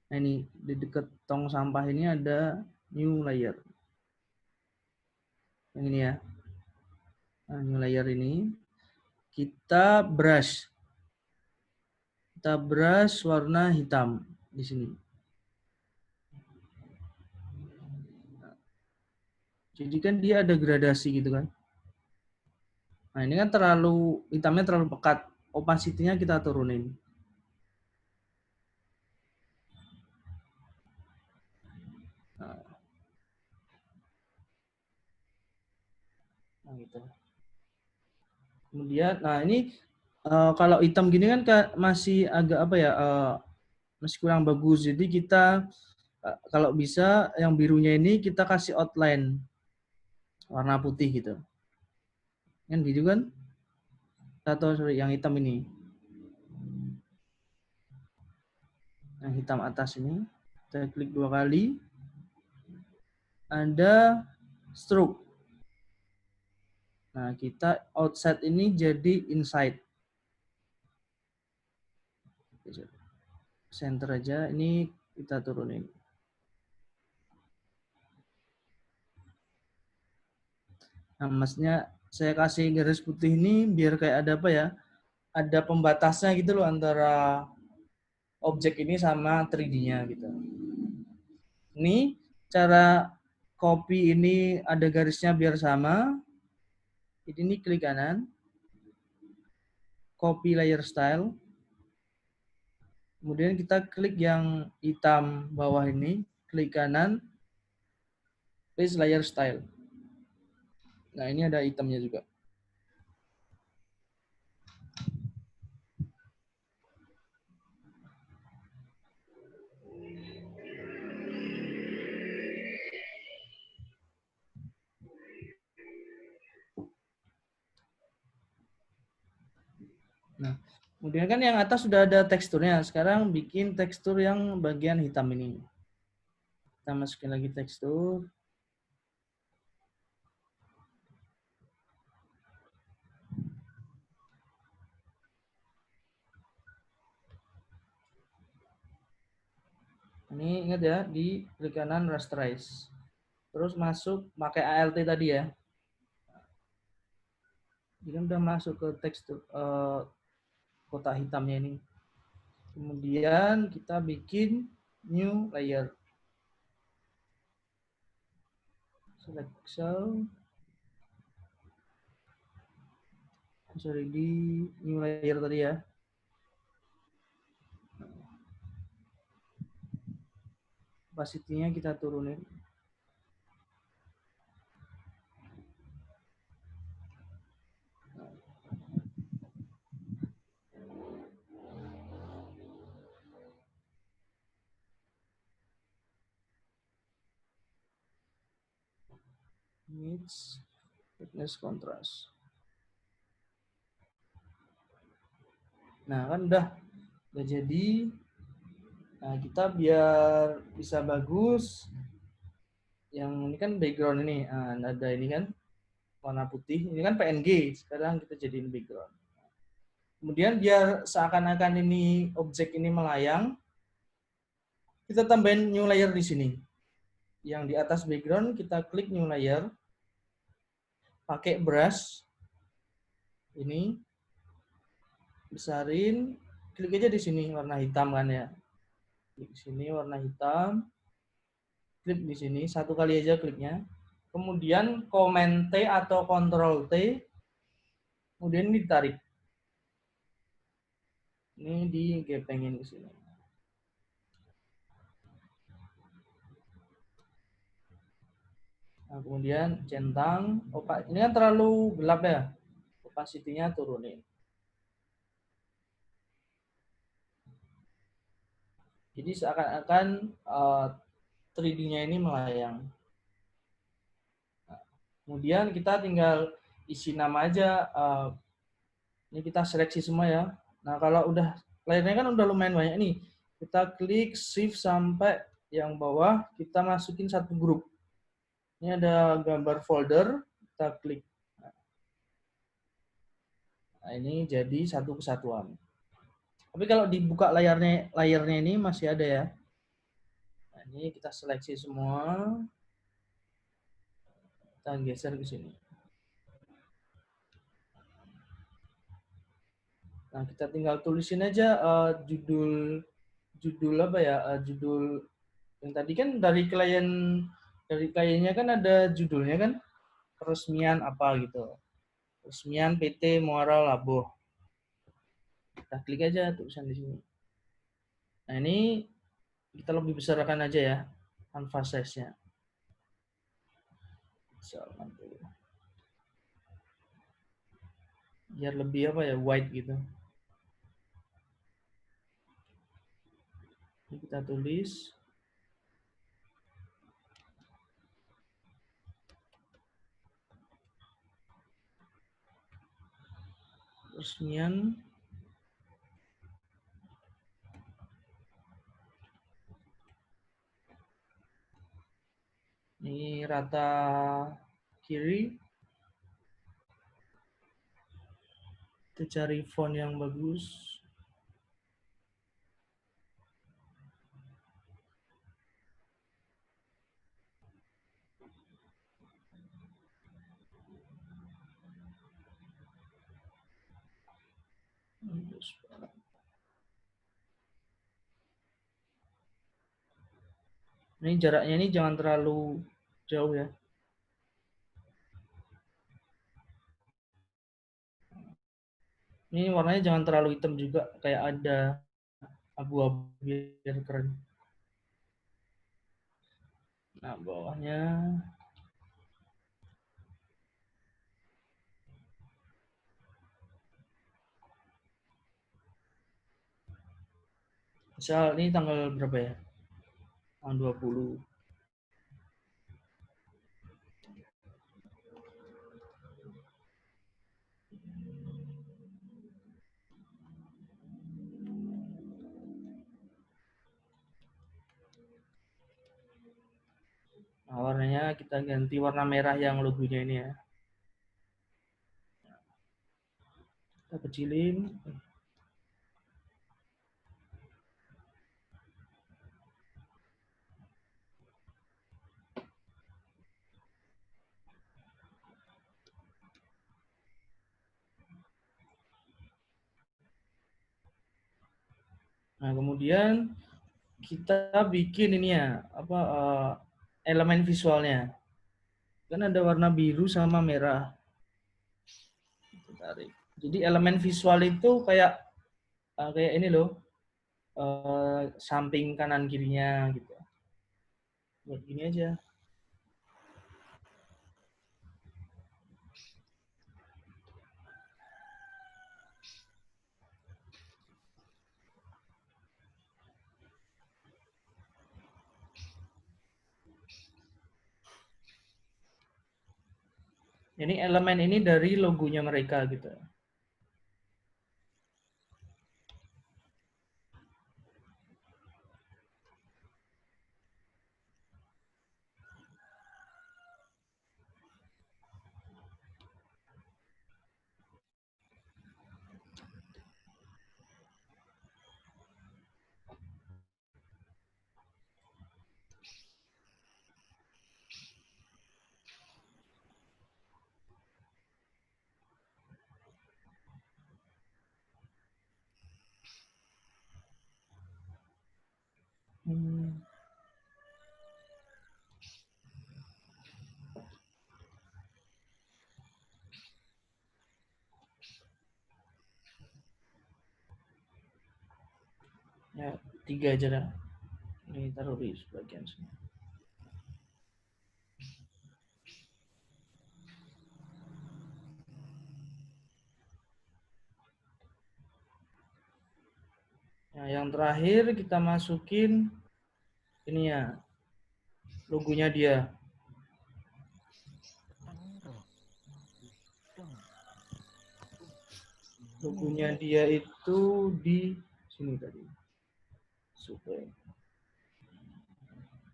Nah ini di dekat tong sampah ini ada new layer. Yang ini ya. Nah, new layer ini kita brush. Kita brush warna hitam di sini. Jadi kan dia ada gradasi gitu kan. Nah ini kan hitamnya terlalu pekat. Opacity-nya kita turunin. Nah gitu. Kemudian, nah ini kalau hitam gini kan masih agak apa ya, masih kurang bagus. Jadi kita kalau bisa yang birunya ini kita kasih outline warna putih gitu. Kan gitu kan? Atau sorry, yang hitam ini. Yang hitam atas ini. Kita klik 2 kali. Ada stroke. Nah, kita outside ini jadi inside. Center aja, ini kita turunin. Nah, maksudnya saya kasih garis putih ini biar kayak ada apa ya? Ada pembatasnya gitu loh antara objek ini sama 3D-nya gitu. Ini cara copy ini ada garisnya biar sama. Ini klik kanan. Copy layer style. Kemudian kita klik yang hitam bawah ini, klik kanan, paste layer style. Nah, ini ada hitamnya juga. Nah, kemudian kan yang atas sudah ada teksturnya. Sekarang bikin tekstur yang bagian hitam ini. Kita masukin lagi tekstur. Ini ingat ya, di klik kanan rasterize. Terus masuk pakai ALT tadi ya. Jadi udah masuk ke teks kotak hitamnya ini. Kemudian kita bikin new layer. Select cell. Sorry, di new layer tadi ya. Opacity-nya kita turunin. Needs thickness contrast. Nah, kan udah jadi. Nah, kita biar bisa bagus, yang ini kan background ini, ada ini kan warna putih, ini kan PNG, sekarang kita jadiin background. Kemudian biar seakan-akan ini objek ini melayang, kita tambahin new layer di sini. Yang di atas background kita klik new layer, pakai brush, ini besarin, klik aja di sini warna hitam kan ya. Klik di sini warna hitam, klik di sini satu kali aja kliknya. Kemudian Command T atau Control T, kemudian ini ditarik. Ini digepengin ke sini. Nah, kemudian centang, ini kan terlalu gelap ya, opacity-nya turunin. Jadi seakan-akan 3D-nya ini melayang. Nah, kemudian kita tinggal isi nama aja. Ini kita seleksi semua ya. Nah, kalau udah layarnya kan udah lumayan banyak nih. Kita klik shift sampai yang bawah, kita masukin satu grup. Ini ada gambar folder, kita klik. Nah, ini jadi satu kesatuan. Tapi kalau dibuka layarnya ini masih ada ya. Nah, ini kita seleksi semua. Kita geser ke sini. Nah, kita tinggal tulisin aja judul apa ya? Judul yang tadi kan dari kliennya kan ada judulnya kan, peresmian apa gitu. Peresmian PT Muara Labuh. Kita klik aja tulisan di sini. Nah, ini kita lebih besarkan aja ya canvas size-nya. Biar lebih apa ya, wide gitu. Ini kita tulis. Peresmian ini rata kiri. Kita cari font yang bagus. Ini jaraknya ini jangan terlalu jauh ya. Ini warnanya jangan terlalu hitam juga, kayak ada abu-abu biar keren. Nah, bawahnya misal ini tanggal berapa ya? Tanggal 20. Nah, warnanya kita ganti warna merah yang logonya ini ya. Kita kecilin. Nah, kemudian kita bikin ini ya, elemen visualnya. Kan ada warna biru sama merah. Tarik. Jadi elemen visual itu kayak ini loh, samping kanan kirinya gitu. Buat gini aja. Ini elemen ini dari logonya mereka gitu. Ya, 3 aja dah. Ini taruh di sebagian sini. Nah, yang terakhir kita masukin ini ya, logonya dia. Logonya dia itu di sini tadi. Supaya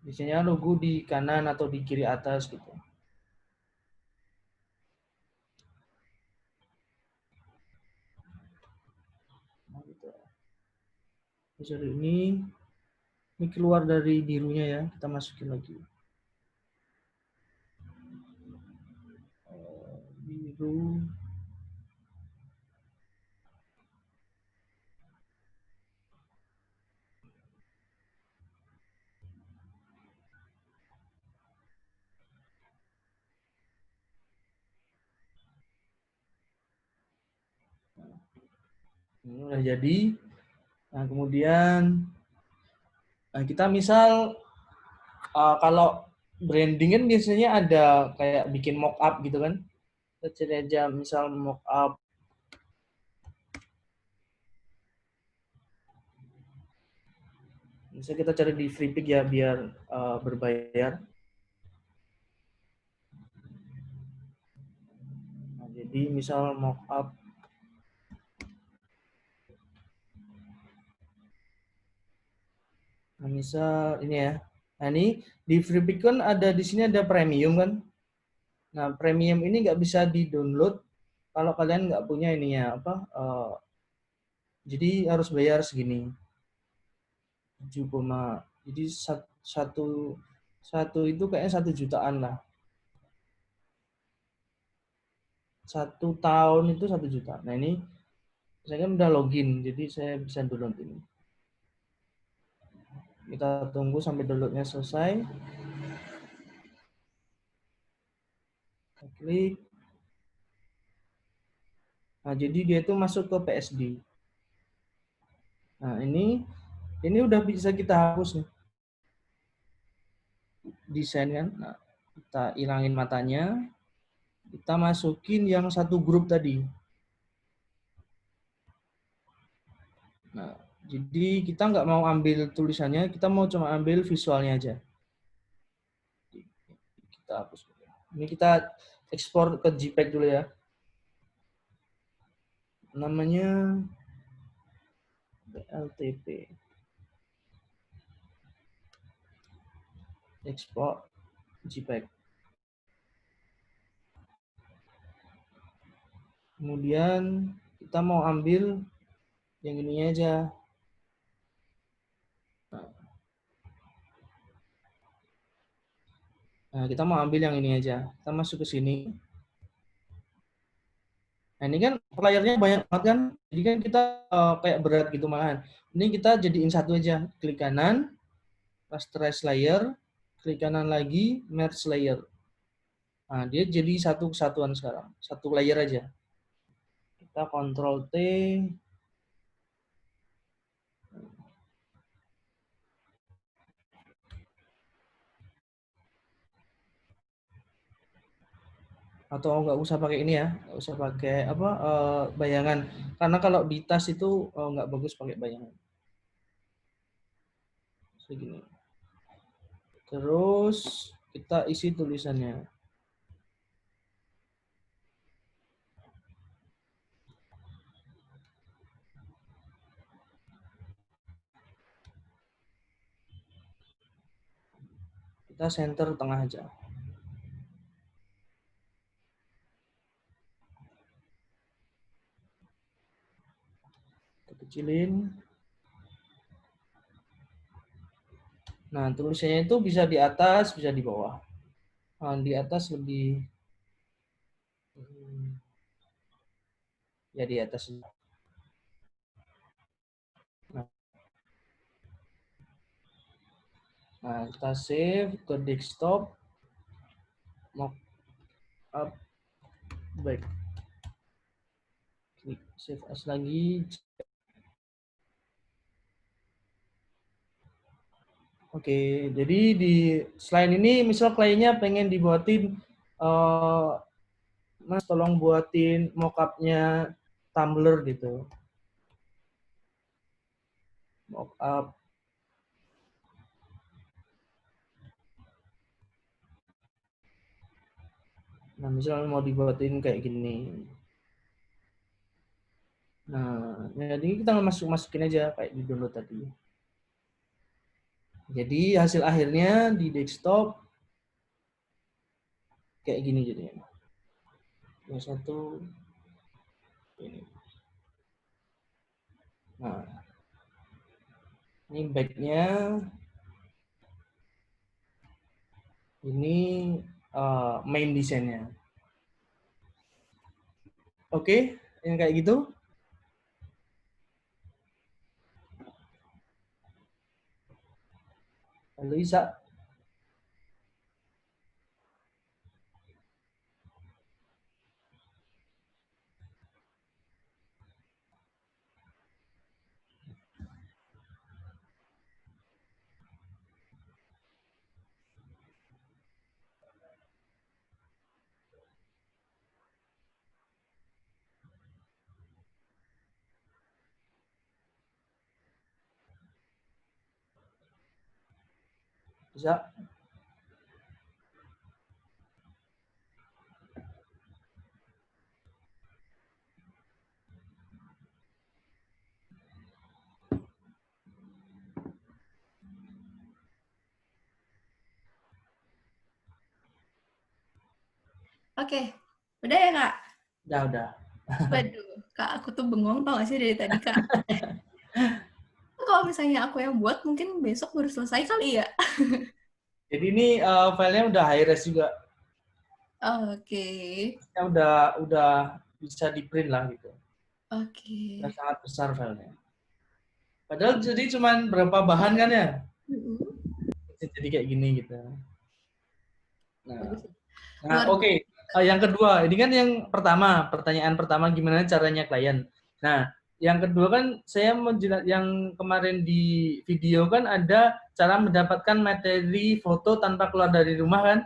biasanya logo di kanan atau di kiri atas gitu. Nah, gitu. Jadi ini keluar dari birunya ya, kita masukin lagi. Biru. Ini udah jadi. Nah, kemudian kita misal kalau branding kan biasanya ada kayak bikin mock up gitu kan. Kita cari aja misal mock up. Misal kita cari di Freepik ya biar berbayar. Nah, jadi misal mock up. Nah, misal ini ya. Nah, ini di Freepik kan ada di sini ada premium kan. Nah, premium ini nggak bisa di-download kalau kalian nggak punya ininya jadi harus bayar segini. 7, jadi satu itu kayaknya 1 jutaan lah. 1 tahun itu 1 juta. Nah, ini saya kan udah login, jadi saya bisa download ini. Kita tunggu sampai downloadnya selesai. Kita klik. Nah, jadi dia itu masuk ke PSD. Nah, ini udah bisa kita hapus nih. Desain kan. Nah, kita hilangin matanya. Kita masukin yang satu grup tadi. Nah, jadi kita nggak mau ambil tulisannya, kita mau cuma ambil visualnya aja. Kita hapus. Ini kita ekspor ke JPEG dulu ya. Namanya BLTP. Ekspor JPEG. Kemudian kita mau ambil yang ini aja. Nah, kita mau ambil yang ini aja. Kita masuk ke sini. Nah, ini kan layernya banyak banget kan. Jadi kan kita kayak berat gitu malahan. Ini kita jadiin satu aja. Klik kanan, rasterize layer, klik kanan lagi, merge layer. Nah, dia jadi satu kesatuan sekarang. Satu layer aja. Kita Ctrl T. Atau nggak usah pakai ini ya, nggak usah pakai apa bayangan. Karena kalau di tas itu nggak bagus pakai bayangan. Segini. Terus kita isi tulisannya. Kita center tengah aja. Kita kecilin. Nah, tulisannya itu bisa di atas, bisa di bawah. Nah, di atas lebih ya di atas. Nah, kita save ke desktop, mockup, baik. Klik save as lagi. Oke, jadi di selain ini, misal kliennya pengen dibuatin, Mas tolong buatin mockupnya Tumblr gitu. Mockup. Nah, misalnya mau dibuatin kayak gini. Nah, jadi kita masukin aja kayak di download tadi. Jadi hasil akhirnya di desktop kayak gini jadinya. Yang satu ini. Nah, ini backnya, ini main desainnya. Oke, yang kayak gitu. Lalu bisa. Bisa. Oke, udah ya Kak? Udah. Waduh, Kak, aku tuh bengong tau gak sih dari tadi Kak. Kalau misalnya aku yang buat, mungkin besok baru selesai kali ya. Jadi ini filenya udah high res juga. Oke. Ya udah bisa di print lah gitu. Oke. Udah sangat besar filenya. Padahal jadi cuman berapa bahan kan ya? Jadi kayak gini gitu. Bagus. Nah, oke. Yang kedua, ini kan yang pertama, pertanyaan pertama gimana caranya klien. Nah, yang kedua kan saya yang kemarin di video kan ada cara mendapatkan materi foto tanpa keluar dari rumah kan.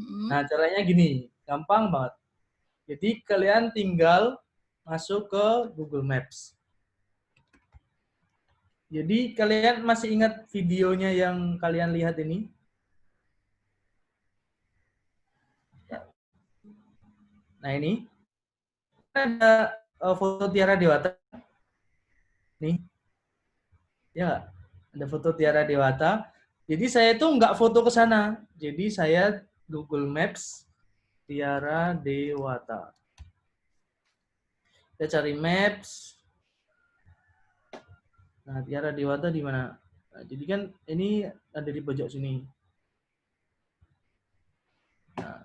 Nah, caranya gini, gampang banget. Jadi kalian tinggal masuk ke Google Maps. Jadi kalian masih ingat videonya yang kalian lihat ini? Nah, ini ada foto Tiara Dewata. Nih. Ya nggak? Ada foto Tiara Dewata. Jadi saya tuh nggak foto ke sana. Jadi saya Google Maps Tiara Dewata. Kita cari Maps. Nah, Tiara Dewata di mana? Nah, jadi kan ini ada di pojok sini. Nah,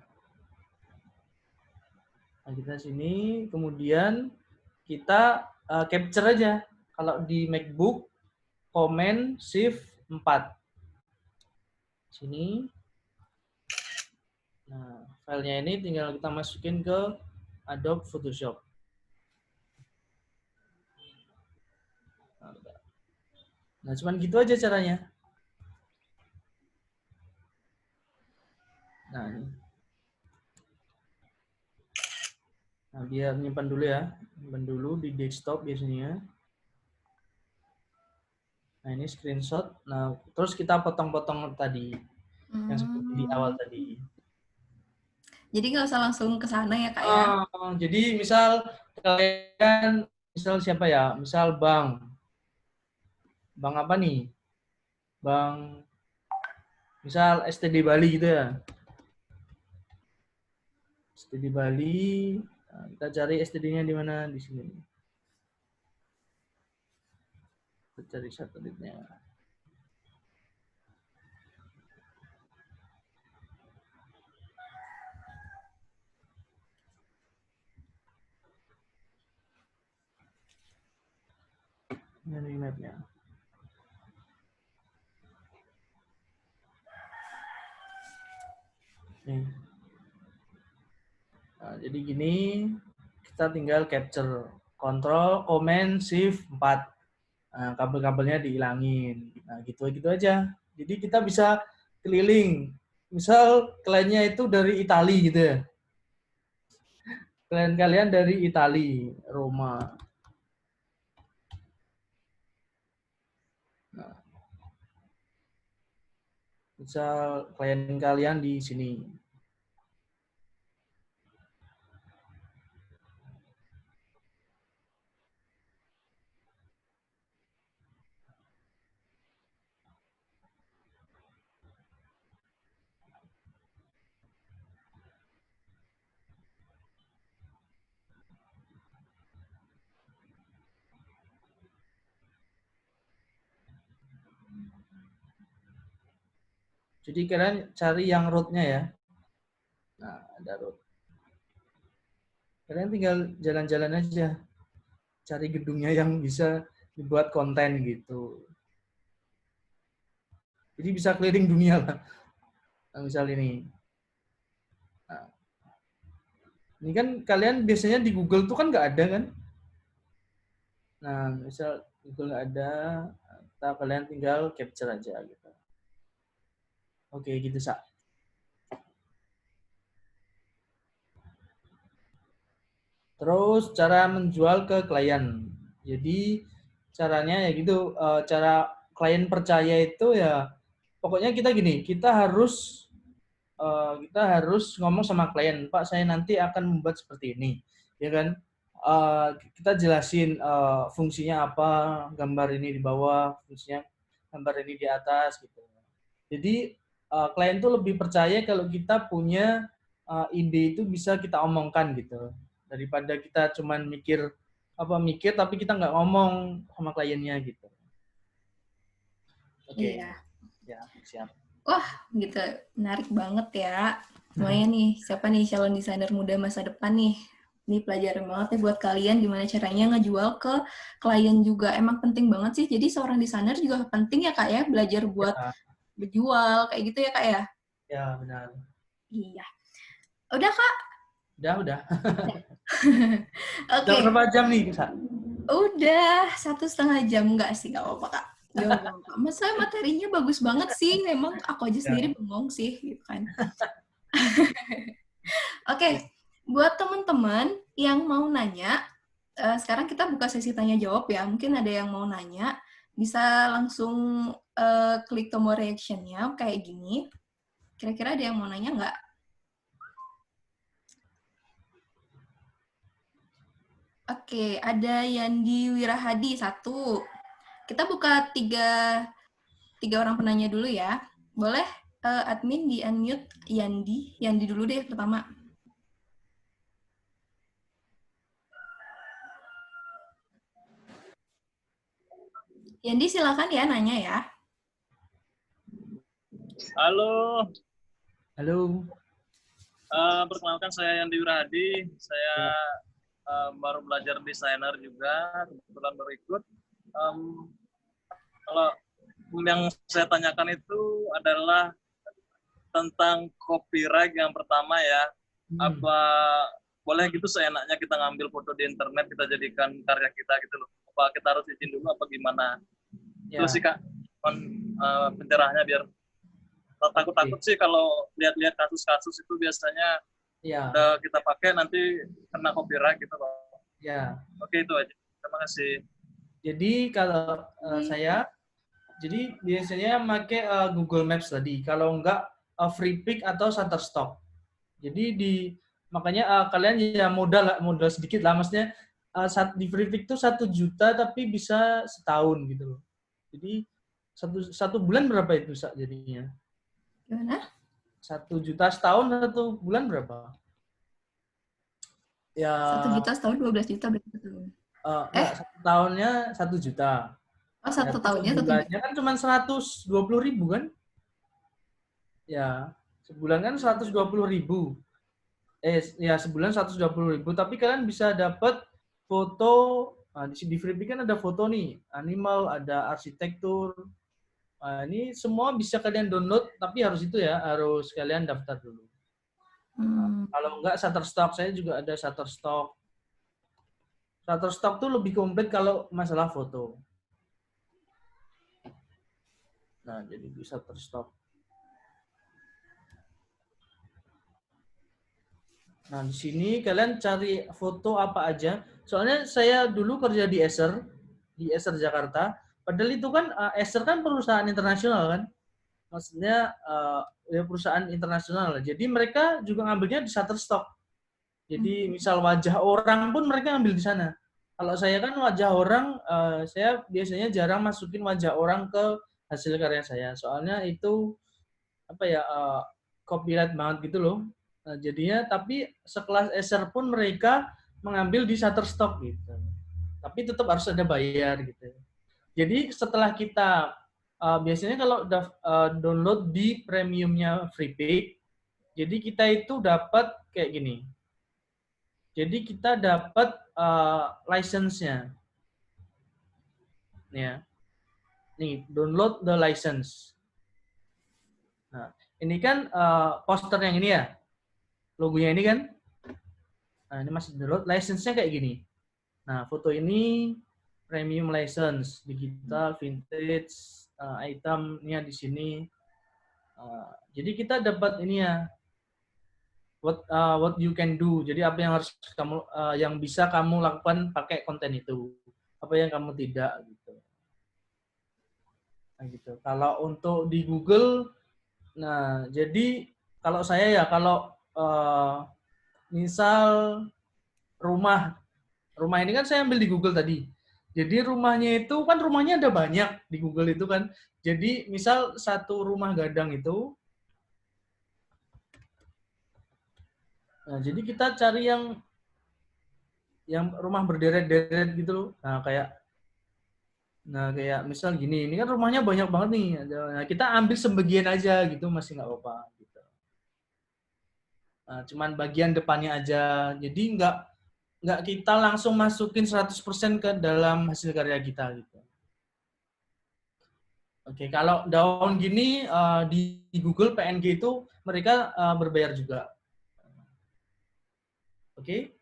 Nah, kita sini, kemudian kita capture aja. Kalau di MacBook, Command Shift 4. Sini. Nah, filenya ini tinggal kita masukin ke Adobe Photoshop. Nah, cuman gitu aja caranya. Nah, ini. Nah, biar nyimpan dulu ya. Nyimpan dulu di desktop biasanya. Nah, ini screenshot. Nah, terus kita potong-potong tadi. Yang seperti di awal tadi. Jadi nggak usah langsung ke sana ya, Kak ya? Jadi misal kalian, misal siapa ya? Misal Bang apa nih? Bang, misal STD Bali gitu ya. STD Bali, nah, kita cari STD-nya di mana? Di sini. Kita cari satelitnya. Ini mapnya. Nih. Nah, jadi gini, kita tinggal capture. Control, Command, Shift 4. Nah, kabel-kabelnya dihilangin. Nah, gitu aja. Jadi kita bisa keliling. Misal kliennya itu dari Italia gitu ya. Klien kalian dari Italia, Roma. Nah, misal klien kalian di sini. Jadi kalian cari yang root-nya ya. Nah, ada root. Kalian tinggal jalan-jalan aja. Cari gedungnya yang bisa dibuat konten gitu. Jadi bisa keliling dunia lah. Nah, misal ini. Nah, ini kan kalian biasanya di Google tuh kan nggak ada kan? Nah, misal Google nggak ada, kalian tinggal capture aja gitu. Oke, gitu, Sa. Terus cara menjual ke klien. Jadi caranya ya gitu, cara klien percaya itu ya pokoknya kita gini, kita harus ngomong sama klien, Pak, saya nanti akan membuat seperti ini, ya kan? Kita jelasin fungsinya apa, gambar ini di bawah, fungsinya gambar ini di atas gitu. Jadi klien tuh lebih percaya kalau kita punya ide itu bisa kita omongkan gitu, daripada kita cuman mikir tapi kita nggak ngomong sama kliennya gitu. Oke. Iya. Ya, siap. Wah, gitu. Menarik banget ya. Lumayan nih, siapa nih calon desainer muda masa depan nih? Ini pelajaran banget nih buat kalian gimana caranya ngejual ke klien juga. Emang penting banget sih. Jadi seorang desainer juga penting ya, Kak ya, belajar buat Ya, berjual kayak gitu ya, Kak ya? ya benar. Iya. Udah, Kak? Udah. Oke. Udah berapa jam nih, Sa? Udah 1,5 jam. Enggak sih, nggak apa-apa, Kak. Gak apa-apa. Masa materinya bagus banget sih. Memang aku aja sendiri bengong sih, gitu kan. Oke, buat teman-teman yang mau nanya, sekarang kita buka sesi tanya jawab ya. Mungkin ada yang mau nanya, bisa langsung klik tombol reaction-nya kayak gini. Kira-kira ada yang mau nanya nggak? Oke, ada Yandi Wirahadi 1. Kita buka tiga orang penanya dulu ya. Boleh admin di unmute Yandi dulu deh pertama. Yandi silakan ya nanya ya. Halo. Halo. Perkenalkan saya Yandi Wirahadi. Saya baru belajar desainer juga, kebetulan baru ikut. Kalau yang saya tanyakan itu adalah tentang copyright yang pertama ya. Apa boleh gitu seenaknya kita ngambil foto di internet, kita jadikan karya kita gitu loh? Apa kita harus izin dulu apa gimana? Itu sih Kak, pencerahnya biar takut-takut sih kalau lihat-lihat kasus-kasus itu biasanya udah kita pakai nanti kena copyright gitu loh. Ya. Oke, itu aja. Terima kasih. Jadi kalau saya, jadi biasanya pakai Google Maps tadi. Kalau enggak Free Pick atau Shutterstock. Jadi makanya kalian ya modal sedikit lah, maksudnya di Free Pick tuh 1 juta tapi bisa setahun gitu loh. Jadi satu bulan berapa itu jadinya? Gimana? 1 juta setahun, 1 bulan berapa? Ya. 1 juta setahun 12 juta berarti betul. Enggak, 1 tahunnya 1 juta. Oh, 1 tahunnya 1 juta. Sebulannya kan cuma 120.000 kan? Ya, sebulan kan 120.000. Ya sebulan 120.000. Tapi kalian bisa dapat foto. Nah, di Freepik kan ada foto nih, animal, ada arsitektur. Nah, ini semua bisa kalian download, tapi harus itu ya, harus kalian daftar dulu. Kalau enggak Shutterstock, saya juga ada Shutterstock. Shutterstock tuh lebih komplit kalau masalah foto. Nah, jadi di Shutterstock. Nah, di sini kalian cari foto apa aja. Soalnya saya dulu kerja di Acer Jakarta. Padahal itu kan Acer kan perusahaan internasional kan. Maksudnya ya perusahaan internasional. Jadi mereka juga ngambilnya di Shutterstock. Jadi misal wajah orang pun mereka ngambil di sana. Kalau saya kan wajah orang, saya biasanya jarang masukin wajah orang ke hasil karya saya. Soalnya itu apa ya copyright banget gitu loh. Nah, jadinya tapi sekelas Acer pun mereka mengambil di Shutterstock gitu. Tapi tetap harus ada bayar gitu. Jadi setelah kita biasanya kalau download di premiumnya Freepik, jadi kita itu dapat kayak gini. Jadi kita dapat license-nya. Ya. Nih, download the license. Nah, ini kan poster yang ini ya. Logonya ini kan. Nah, ini masih download. License-nya kayak gini. Nah, foto ini premium license, digital, vintage, itemnya di sini. Jadi kita dapat ini ya. What you can do. Jadi apa yang harus kamu yang bisa kamu lakukan pakai konten itu. Apa yang kamu tidak gitu. Nah, gitu. Kalau untuk di Google, nah jadi kalau saya ya kalau misal rumah ini kan saya ambil di Google tadi. Jadi rumahnya itu kan rumahnya ada banyak di Google itu kan. Jadi misal satu rumah gadang itu. Nah, jadi kita cari yang rumah berderet-deret gitu loh. Nah, kayak misal gini, ini kan rumahnya banyak banget nih. Nah, kita ambil sebagian aja gitu, masih nggak apa-apa. Gitu. Nah, cuman bagian depannya aja. Jadi nggak kita langsung masukin 100% ke dalam hasil karya kita. Gitu. Oke, kalau daun gini di Google PNG itu mereka berbayar juga. Oke.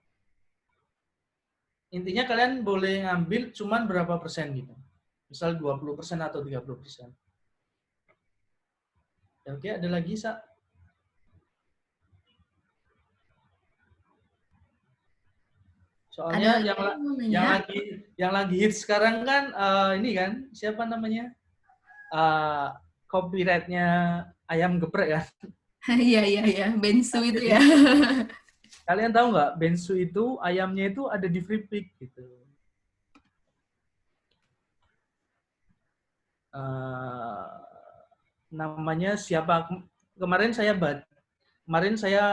Intinya kalian boleh ngambil cuman berapa persen gitu. Misal 20% atau 30%. Oke, ada lagi, Sa? Soalnya yang lagi hits sekarang kan ini kan, siapa namanya? Copyright-nya ayam geprek kan? Iya. Bensu itu ya. Kalian tahu nggak, Bensu itu ayamnya itu ada di Freepik gitu. Namanya siapa? Kemarin saya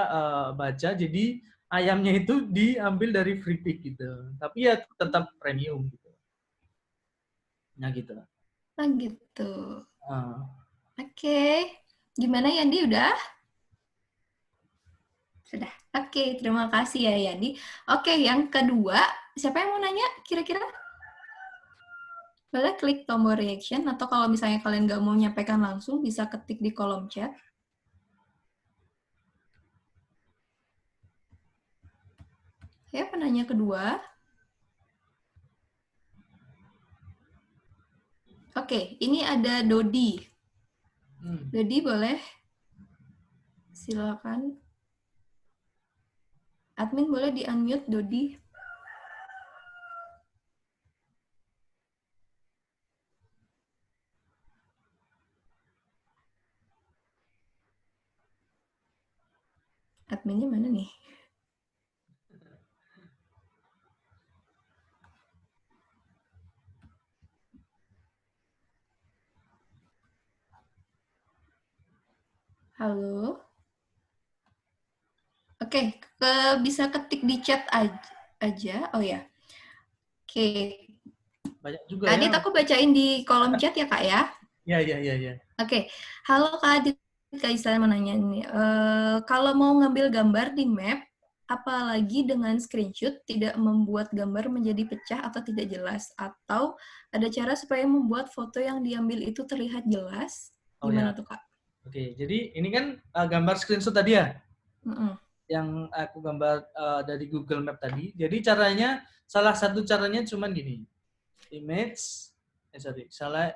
baca, jadi ayamnya itu diambil dari Freepik gitu. Tapi ya tetap premium gitu. Nah gitu. Nah gitu. Oke. Gimana Yandi, udah? Sudah. Oke, terima kasih ya Yandi. Oke, yang kedua, siapa yang mau nanya kira-kira? Boleh klik tombol reaction, atau kalau misalnya kalian nggak mau menyampaikan langsung, bisa ketik di kolom chat. Ya, penanya kedua. Oke, ini ada Dodi. Dodi boleh? Silakan. Admin boleh di-unmute Dodi? Adminnya mana nih? Halo? Oke, bisa ketik di chat aja. Oh ya. Oke. Banyak juga Kak Adit, ya. aku bacain di kolom chat ya, Kak ya. Ya. Oke. Halo Kak Adit, Kak Isa mau nanya nih. Kalau mau ngambil gambar di map, apalagi dengan screenshot, tidak membuat gambar menjadi pecah atau tidak jelas? Atau ada cara supaya membuat foto yang diambil itu terlihat jelas? Gimana tuh, Kak? Oke, jadi ini kan gambar screenshot tadi ya? Mm-mm. Yang aku gambar dari Google Map tadi. Jadi caranya, salah satu caranya cuman gini. Salah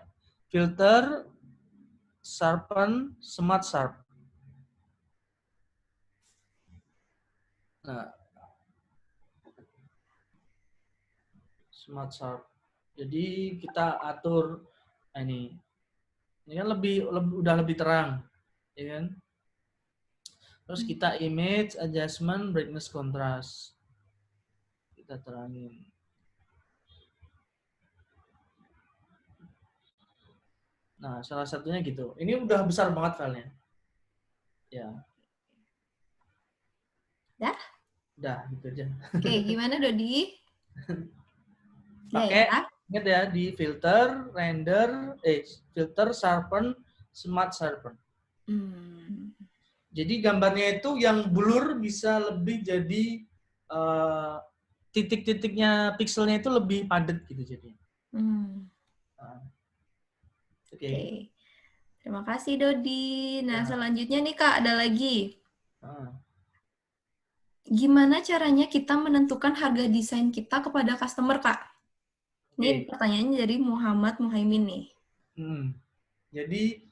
filter, sharpen, smart sharp. Nah, smart sharp. Jadi kita atur ini kan udah lebih terang, ya kan? Terus kita image, adjustment, brightness, contrast. Kita terangin. Nah, salah satunya gitu. Ini udah besar banget filenya. Ya. Dah? Udah, gitu aja. Oke, gimana Dodi? Pakai, Ya. ingat ya, di filter, render, filter, sharpen, smart sharpen. Jadi gambarnya itu yang blur bisa lebih jadi titik-titiknya, pixelnya itu lebih padat gitu jadinya. Oke. Terima kasih Dodi. Nah, selanjutnya nih Kak, ada lagi. Gimana caranya kita menentukan harga desain kita kepada customer, Kak? Ini pertanyaannya dari Muhammad Muhaimin nih. Jadi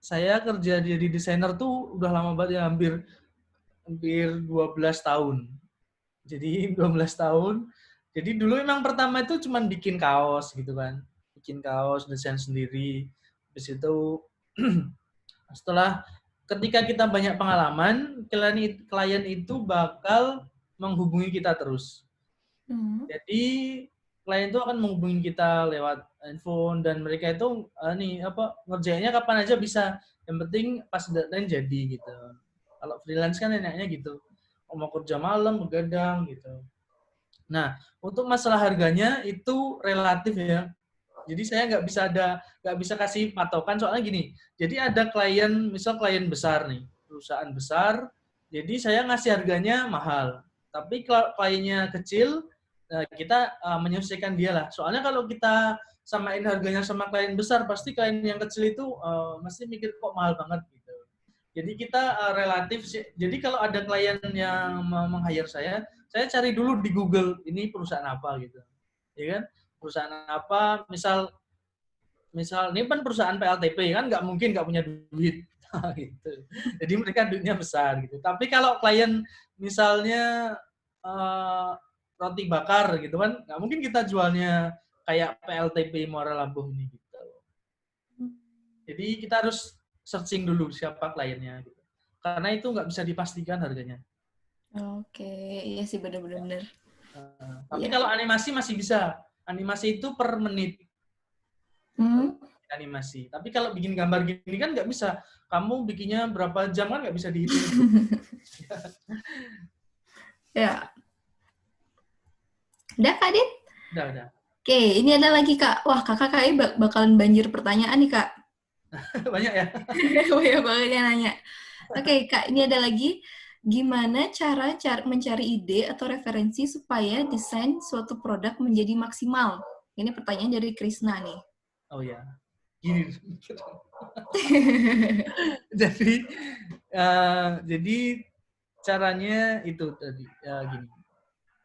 saya kerja jadi desainer tuh udah lama banget ya, hampir 12 tahun. Jadi 12 tahun. Jadi dulu emang pertama itu cuman bikin kaos gitu kan. Bikin kaos, desain sendiri. Habis itu setelah ketika kita banyak pengalaman, klien itu bakal menghubungi kita terus. Jadi klien itu akan menghubungi kita lewat handphone, dan mereka itu ngerjainnya kapan aja bisa. Yang penting pas deadline jadi gitu. Kalau freelance kan enaknya gitu. Mau kerja malam, begadang gitu. Nah, untuk masalah harganya itu relatif ya. Jadi saya nggak bisa kasih patokan, soalnya gini. Jadi ada klien, misal klien besar nih, perusahaan besar. Jadi saya ngasih harganya mahal. Tapi kalau kliennya kecil, kita menyesuaikan dia lah. Soalnya kalau kita samain harganya sama klien besar, pasti klien yang kecil itu mesti mikir kok mahal banget gitu. Jadi kita relatif. Jadi kalau ada klien yang meng-hire saya cari dulu di Google ini perusahaan apa gitu, ya kan? Perusahaan apa? Misal ini kan perusahaan PLTP kan, nggak mungkin nggak punya duit gitu. Jadi mereka duitnya besar gitu. Tapi kalau klien misalnya roti bakar gitu kan, nggak mungkin kita jualnya kayak PLTP Muara Labuh ini gitu. Jadi kita harus searching dulu siapa kliennya gitu. Karena itu nggak bisa dipastikan harganya. Oke, iya sih benar-benar. Tapi kalau animasi masih bisa. Animasi itu per menit. Animasi. Tapi kalau bikin gambar gini kan nggak bisa. Kamu bikinnya berapa jam kan nggak bisa dihitung. Ya. Udah, Kak Dit? Udah. Oke, ini ada lagi, Kak. Wah, kakak kayaknya bakalan banjir pertanyaan nih, Kak. Banyak ya? Banyak banget yang nanya. Oke, Kak, ini ada lagi. Gimana cara mencari ide atau referensi supaya desain suatu produk menjadi maksimal? Ini pertanyaan dari Krisna nih. Oh ya, gini. jadi jadi caranya itu tadi gini.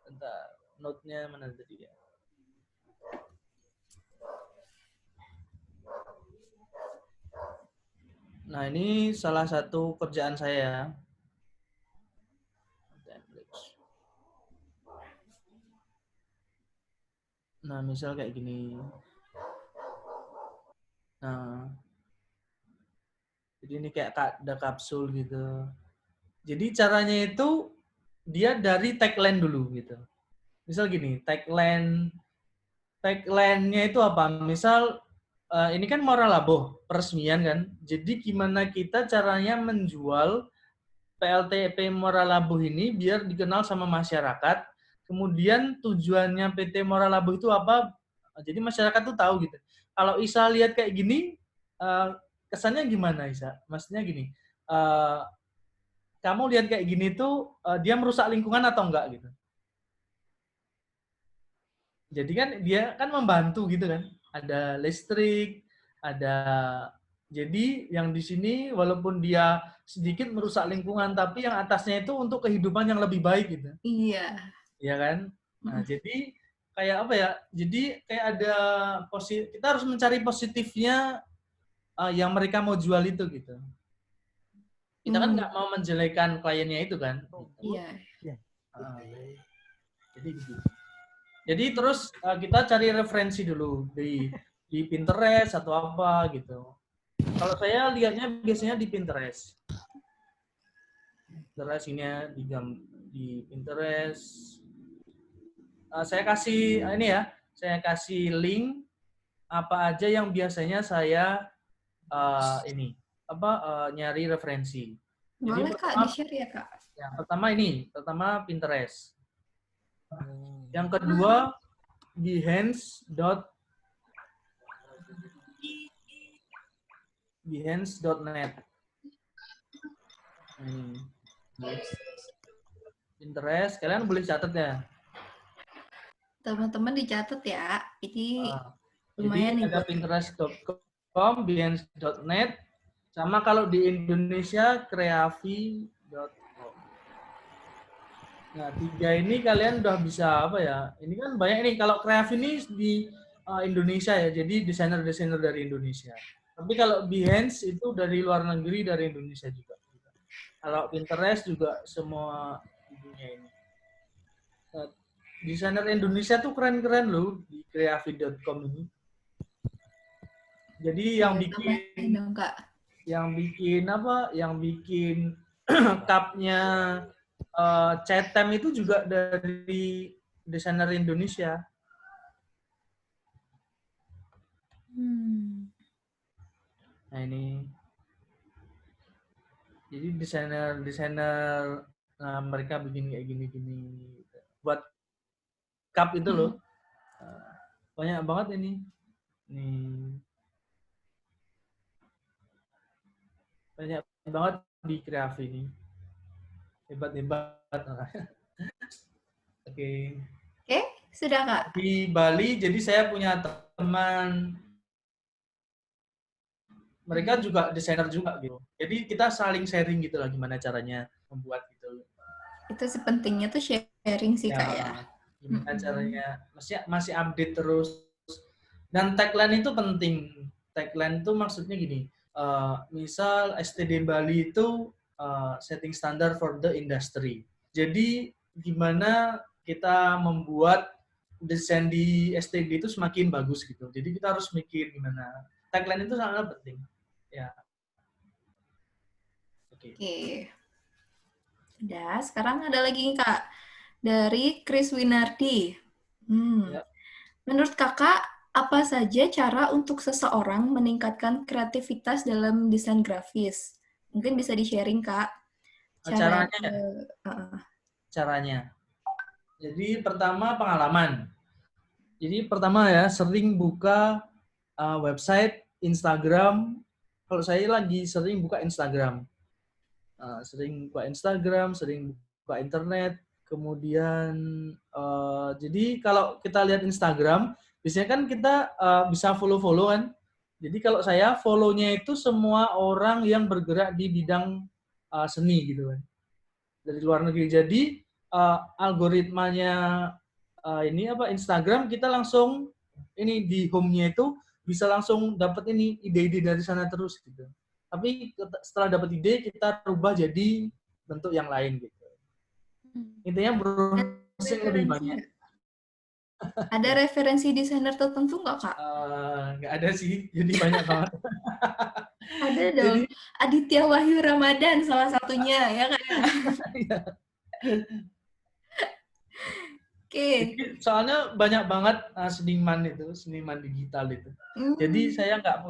Bentar, note-nya mana tadi ya? Nah, ini salah satu kerjaan saya. Nah, misal kayak gini. Nah, jadi ini kayak ada kapsul gitu. Jadi caranya itu dia dari tagline dulu gitu. Misal gini, tagline-nya itu apa? Misal ini kan Moralaboh peresmian kan. Jadi gimana kita caranya menjual PLTP Moralaboh ini biar dikenal sama masyarakat. Kemudian tujuannya PT Moralaboh itu apa? Jadi masyarakat tuh tahu gitu. Kalau Isa lihat kayak gini, kesannya gimana Isa? Maksudnya gini, kamu lihat kayak gini tuh dia merusak lingkungan atau enggak gitu? Jadi kan dia kan membantu gitu kan. Ada listrik, ada jadi yang di sini walaupun dia sedikit merusak lingkungan tapi yang atasnya itu untuk kehidupan yang lebih baik gitu. Iya. Iya kan? Nah, jadi kayak apa ya? Jadi kayak ada kita harus mencari positifnya yang mereka mau jual itu gitu. Kita kan nggak mau menjelekan kliennya itu kan. Iya. Jadi gitu. Jadi terus kita cari referensi dulu di Pinterest atau apa gitu. Kalau saya lihatnya biasanya di Pinterest. Pinterest ini di Pinterest. Saya kasih ini ya, saya kasih link apa aja yang biasanya saya nyari referensi. Boleh Jadi Kak, di-share ya Kak. Ya, pertama Pinterest. Yang kedua Behance.net. Pinterest, kalian boleh catat ya. Teman-teman dicatat ya. Ini lumayan jadi nih. Ada Pinterest.com, Behance.net, sama kalau di Indonesia Kreavi.com. Nah, 3 ini kalian udah bisa apa ya? Ini kan banyak nih. Kalau Kreavi ini di Indonesia ya, jadi desainer-desainer dari Indonesia. Tapi kalau Behance itu dari luar negeri, dari Indonesia juga. Kalau Pinterest juga semua di dunia ini. Nah, desainer Indonesia tuh keren-keren loh di kreavi.com ini. Jadi yang bikin cupnya Cetem itu juga dari desainer Indonesia. Nah ini, jadi desainer mereka bikin kayak gini-gini buat cup itu loh. Banyak banget ini. Banyak banget di Kreavi ini. Hebat-hebat. Oke, sudah Kak. Di Bali, jadi saya punya teman, mereka juga desainer juga gitu. Jadi kita saling sharing gitu lah gimana caranya membuat gitu. Itu sepentingnya tuh sharing sih Kak ya. Gimana caranya, masih update terus. Dan tagline itu penting. Tagline itu maksudnya gini, misal STD Bali itu setting standard for the industry. Jadi gimana kita membuat desain di STD itu semakin bagus gitu. Jadi kita harus mikir gimana. Tagline itu sangat penting. Ya. Oke. Udah, sekarang ada lagi Kak. Dari Chris Winardi. Ya. Menurut Kakak, apa saja cara untuk seseorang meningkatkan kreativitas dalam desain grafis? Mungkin bisa di-sharing, Kak. Caranya. Jadi pertama pengalaman. Jadi pertama ya, sering buka website, Instagram. Kalau saya lagi sering buka Instagram. sering buka Instagram, sering buka internet. Kemudian jadi kalau kita lihat Instagram, biasanya kan kita bisa follow-follow kan. Jadi kalau saya follow-nya itu semua orang yang bergerak di bidang seni gitu kan. Dari luar negeri. Jadi algoritmanya ini Instagram, kita langsung ini di home-nya itu bisa langsung dapat ini ide-ide dari sana terus gitu. Tapi setelah dapat ide, kita rubah jadi bentuk yang lain gitu. Intinya browsing lebih banyak. Ada referensi desainer tertentu nggak, Kak? Nggak ada sih, jadi banyak banget. Ada dong. Aditya Wahyu Ramadan salah satunya, ya Kak? Iya. Oke. Soalnya banyak banget seniman digital itu. Jadi saya nggak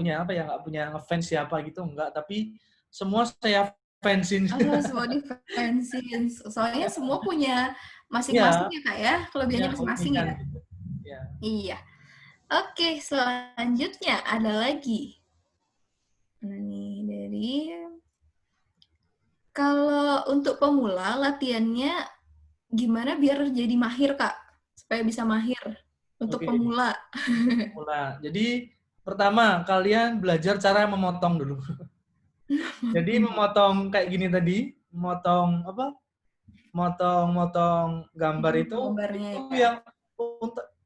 punya ngefans siapa gitu, enggak. Tapi semua saya fansin. Semua di-fansin. Soalnya semua punya masing-masing ya, Kak ya? Kelebihannya masing-masing ya? Gitu. Ya. Iya. Oke, selanjutnya ada lagi. Ini dari... Kalau untuk pemula, latihannya gimana biar jadi mahir, Kak? Supaya bisa mahir untuk pemula. Jadi, pertama, kalian belajar cara memotong dulu. Jadi, memotong kayak gini tadi, motong gambar itu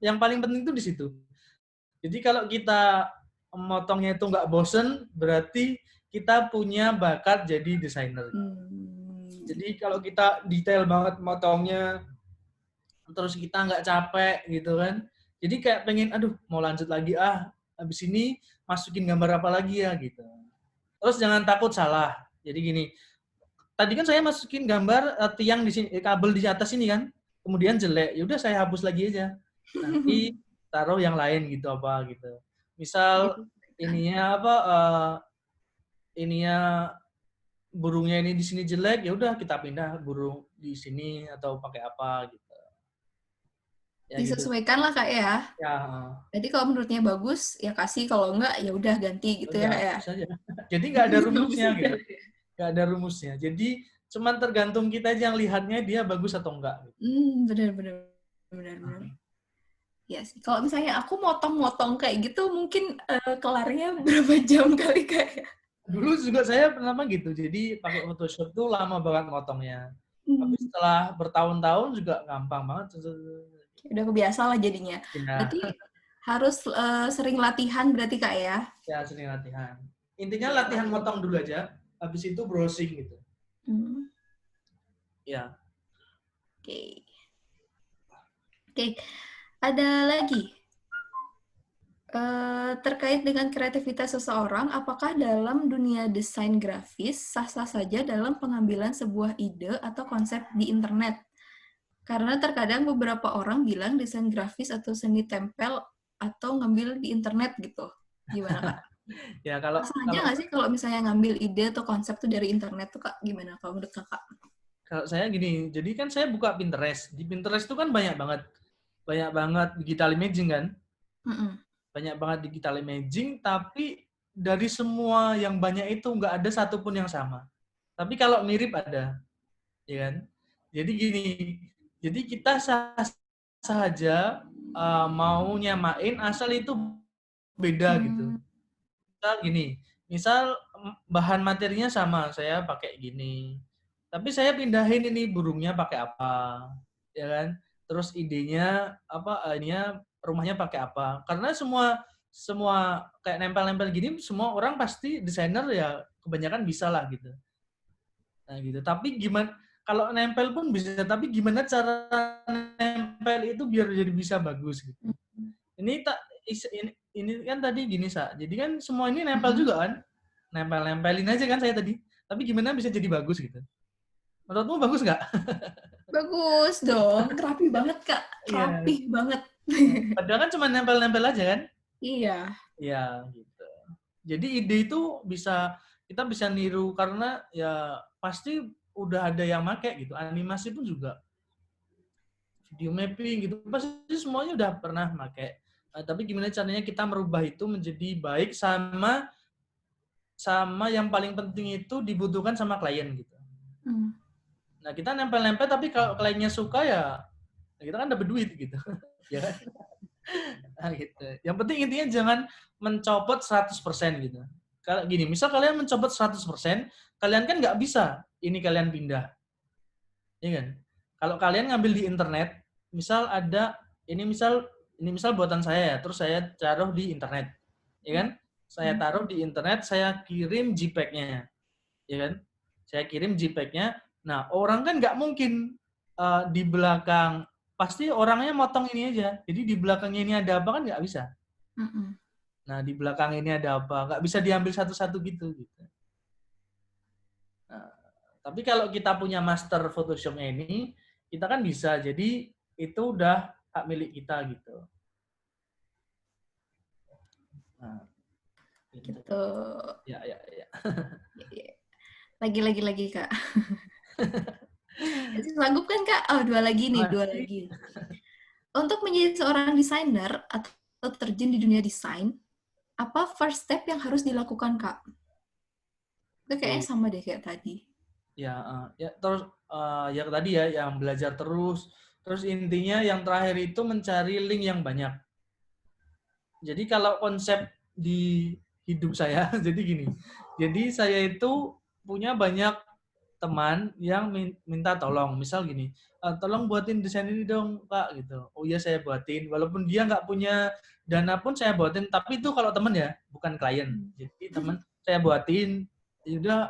yang paling penting itu di situ. Jadi kalau kita motongnya itu nggak bosen, berarti kita punya bakat jadi desainer. Jadi kalau kita detail banget motongnya, terus kita nggak capek gitu kan. Jadi kayak pengen, mau lanjut lagi habis ini masukin gambar apa lagi ya gitu. Terus jangan takut salah. Jadi gini, tadi kan saya masukin gambar tiang di sini, kabel di atas ini kan, kemudian jelek. Ya udah saya hapus lagi aja. Nanti taruh yang lain gitu gitu. Misal ininya burungnya ini di sini jelek, ya udah kita pindah burung di sini atau pakai apa gitu. Ya, disesuaikan lah Kak ya. Jadi kalau menurutnya bagus ya kasih, kalau enggak ya udah ganti gitu ya Kak ya. Jadi nggak ada rumusnya gitu. Nggak ada rumusnya. Jadi cuman tergantung kita aja yang lihatnya dia bagus atau enggak. Benar. Ya sih. Kalau misalnya aku motong-motong kayak gitu, mungkin kelarnya berapa jam kali kayak. Dulu juga saya pernah gitu. Jadi pakai Photoshop tuh lama banget motongnya. Tapi setelah bertahun-tahun juga gampang banget. Udah kebiasa lah jadinya. Berarti harus sering latihan berarti Kak ya? Ya, sering latihan. Intinya latihan motong dulu aja. Habis itu browsing gitu. Ya. Oke. Ada lagi. Terkait dengan kreativitas seseorang, apakah dalam dunia desain grafis sah-sah saja dalam pengambilan sebuah ide atau konsep di internet? Karena terkadang beberapa orang bilang desain grafis atau seni tempel atau ngambil di internet gitu. Gimana Kak? Ya kalau aja nggak sih kalau misalnya ngambil ide atau konsep tuh dari internet tuh Kak? Gimana kalau menurut Kakak? Kalau saya gini, jadi kan saya buka Pinterest. Di Pinterest tuh kan banyak banget digital imaging kan? Banyak banget digital imaging, tapi dari semua yang banyak itu nggak ada satupun yang sama. Tapi kalau mirip ada, ya kan? Jadi gini, jadi kita saja mau nyamain asal itu beda gitu. Misal gini, misal bahan materinya sama, saya pakai gini. Tapi saya pindahin ini burungnya pakai apa, ya kan? Terus idenya rumahnya pakai apa? Karena semua kayak nempel-nempel gini, semua orang pasti desainer ya kebanyakan bisa lah gitu. Nah gitu. Tapi gimana kalau nempel pun bisa, tapi gimana cara nempel itu biar jadi bisa bagus gitu. Ini kan tadi gini jadi kan semua ini nempel juga kan? Nempelin aja kan saya tadi. Tapi gimana bisa jadi bagus gitu? Menurutmu bagus nggak? Bagus dong, rapi banget Kak, rapi banget. Padahal kan cuma nempel-nempel aja kan? Iya. Iya gitu. Jadi ide itu kita bisa niru karena ya pasti udah ada yang make gitu. Animasi pun juga, video mapping gitu, pasti semuanya udah pernah make. Tapi gimana caranya kita merubah itu menjadi baik sama yang paling penting itu dibutuhkan sama klien gitu. Hmm. Nah, kita nempel-nempel, tapi kalau kliennya suka ya kita kan dapat duit gitu. Ya kan? Nah, gitu. Yang penting intinya jangan mencopot 100% gitu. Kalau gini, misal kalian mencopot 100%, kalian kan nggak bisa ini kalian pindah. Iya kan? Kalau kalian ngambil di internet, misal ada ini misal buatan saya ya, terus saya taruh di internet. Ya kan? Saya taruh di internet, saya kirim JPEG-nya. Ya kan? Saya kirim JPEG-nya. Nah, orang kan nggak mungkin di belakang, pasti orangnya motong ini aja. Jadi di belakangnya ini ada apa kan nggak bisa. Mm-mm. Nah, di belakang ini ada apa? Nggak bisa diambil satu-satu gitu. Nah, tapi kalau kita punya master Photoshop-nya ini, kita kan bisa. Jadi itu udah hak milik kita gitu. Nah, gitu. Gitu. Ya. Lagi Kak. Sanggup kan Kak? Oh, dua lagi. Untuk menjadi seorang desainer atau terjun di dunia desain, apa first step yang harus dilakukan Kak? Itu kayaknya Oke. sama deh kayak tadi. Ya terus yang tadi ya, yang belajar terus. Terus intinya yang terakhir itu mencari link yang banyak. Jadi kalau konsep di hidup saya, jadi gini. Jadi saya itu punya banyak teman yang minta tolong. Misal gini, tolong buatin desain ini dong, Kak, gitu. Oh iya saya buatin. Walaupun dia nggak punya dana pun saya buatin. Tapi itu kalau teman ya, bukan klien. Jadi teman saya buatin. Yaudah,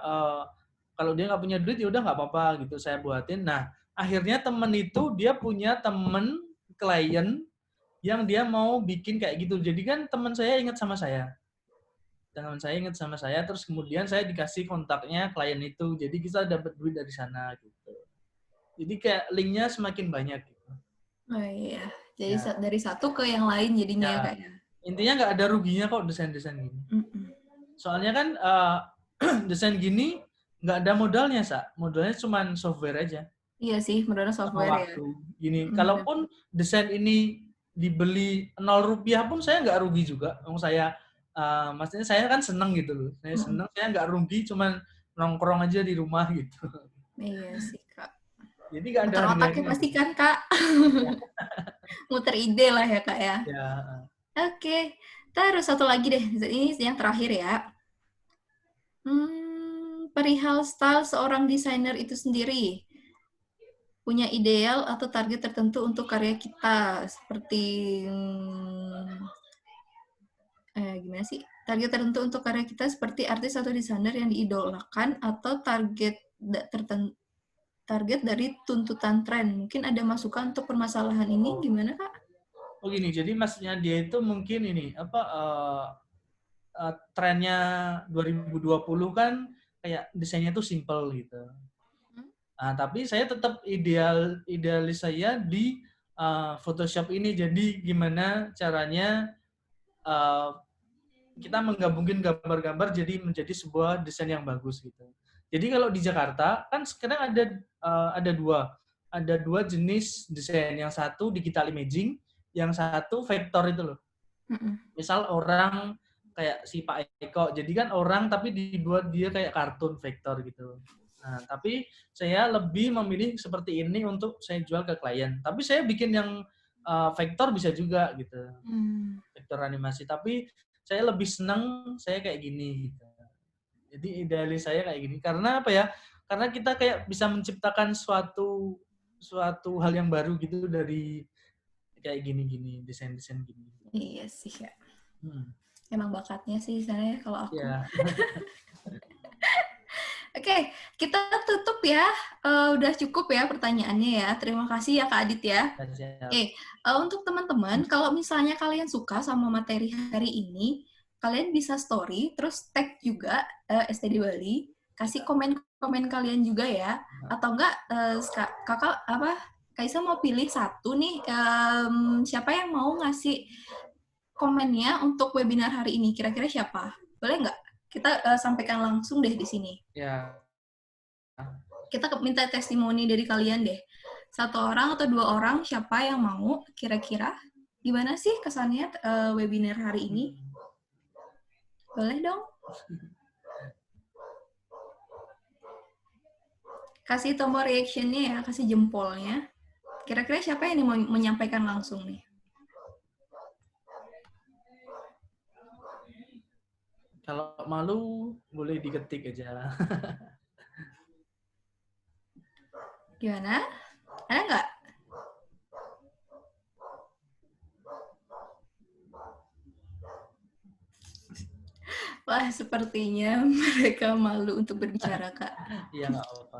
kalau dia nggak punya duit, yaudah nggak apa-apa gitu. Saya buatin. Nah, akhirnya teman itu dia punya teman klien yang dia mau bikin kayak gitu. Jadi kan teman saya ingat sama saya. Terus kemudian saya dikasih kontaknya klien itu. Jadi kita dapat duit dari sana gitu. Jadi kayak linknya semakin banyak gitu. Oh iya. Jadi Ya. dari satu ke yang lain jadinya Ya. Kak ya. Intinya nggak ada ruginya kok desain-desain gini. Mm-mm. Soalnya kan desain gini nggak ada modalnya, Sa. Modalnya cuma software aja. Iya sih, modalnya Sama software ya. waktu. Gini, Mm, kalaupun desain ini dibeli 0 rupiah pun saya nggak rugi juga. Maksudnya saya kan seneng gitu loh. Saya seneng, saya nggak rugi, cuman nongkrong aja di rumah gitu. Iya sih Kak. Jadi nggak ada Muter otaknya harganya. pasti kan Kak. Muter ide lah ya Kak ya. Ya, Oke. Terus satu lagi deh. Ini yang terakhir ya. Perihal style seorang desainer itu sendiri. Punya ideal atau target tertentu untuk karya kita. Seperti gimana sih? Target tertentu untuk karya kita seperti artis atau desainer yang diidolakan atau target tertentu, target dari tuntutan tren. Mungkin ada masukan untuk permasalahan ini gimana Kak? Oh gini, jadi maksudnya dia itu mungkin ini trennya 2020 kan kayak desainnya tuh simple gitu. Nah, tapi saya tetap idealis saya di Photoshop ini. Jadi gimana caranya kita menggabungin gambar-gambar jadi menjadi sebuah desain yang bagus gitu. Jadi kalau di Jakarta kan sekarang ada dua jenis desain. Yang satu digital imaging, yang satu vektor itu loh. Misal orang kayak si Pak Eko, jadi kan orang tapi dibuat dia kayak kartun vektor gitu. Nah, tapi saya lebih memilih seperti ini untuk saya jual ke klien. Tapi saya bikin yang vektor bisa juga gitu. Vektor animasi. Tapi saya lebih senang saya kayak gini gitu. Jadi idealis saya kayak gini. Karena apa ya? Karena kita kayak bisa menciptakan suatu hal yang baru gitu dari kayak gini-gini, desain-desain gini. Iya sih ya. Emang bakatnya sih saya kalau aku. Ya. Oke, kita tutup ya. Udah cukup ya pertanyaannya ya. Terima kasih ya Kak Adit ya. Oke, untuk teman-teman, kalau misalnya kalian suka sama materi hari ini, kalian bisa story, terus tag juga STD Bali, kasih komen-komen kalian juga ya. Atau enggak, kakak Kaisa mau pilih satu nih, siapa yang mau ngasih komennya untuk webinar hari ini? Kira-kira siapa? Boleh nggak? Kita sampaikan langsung deh di sini. Ya. Kita minta testimoni dari kalian deh. 1 orang atau 2 orang, siapa yang mau? Kira-kira gimana sih kesannya webinar hari ini? Boleh dong? kasih tombol reaction-nya ya, kasih jempolnya. Kira-kira siapa yang mau menyampaikan langsung nih? Kalau malu boleh diketik aja. Gimana? Ada nggak? Wah, sepertinya mereka malu untuk berbicara, Kak. Iya, nggak apa-apa.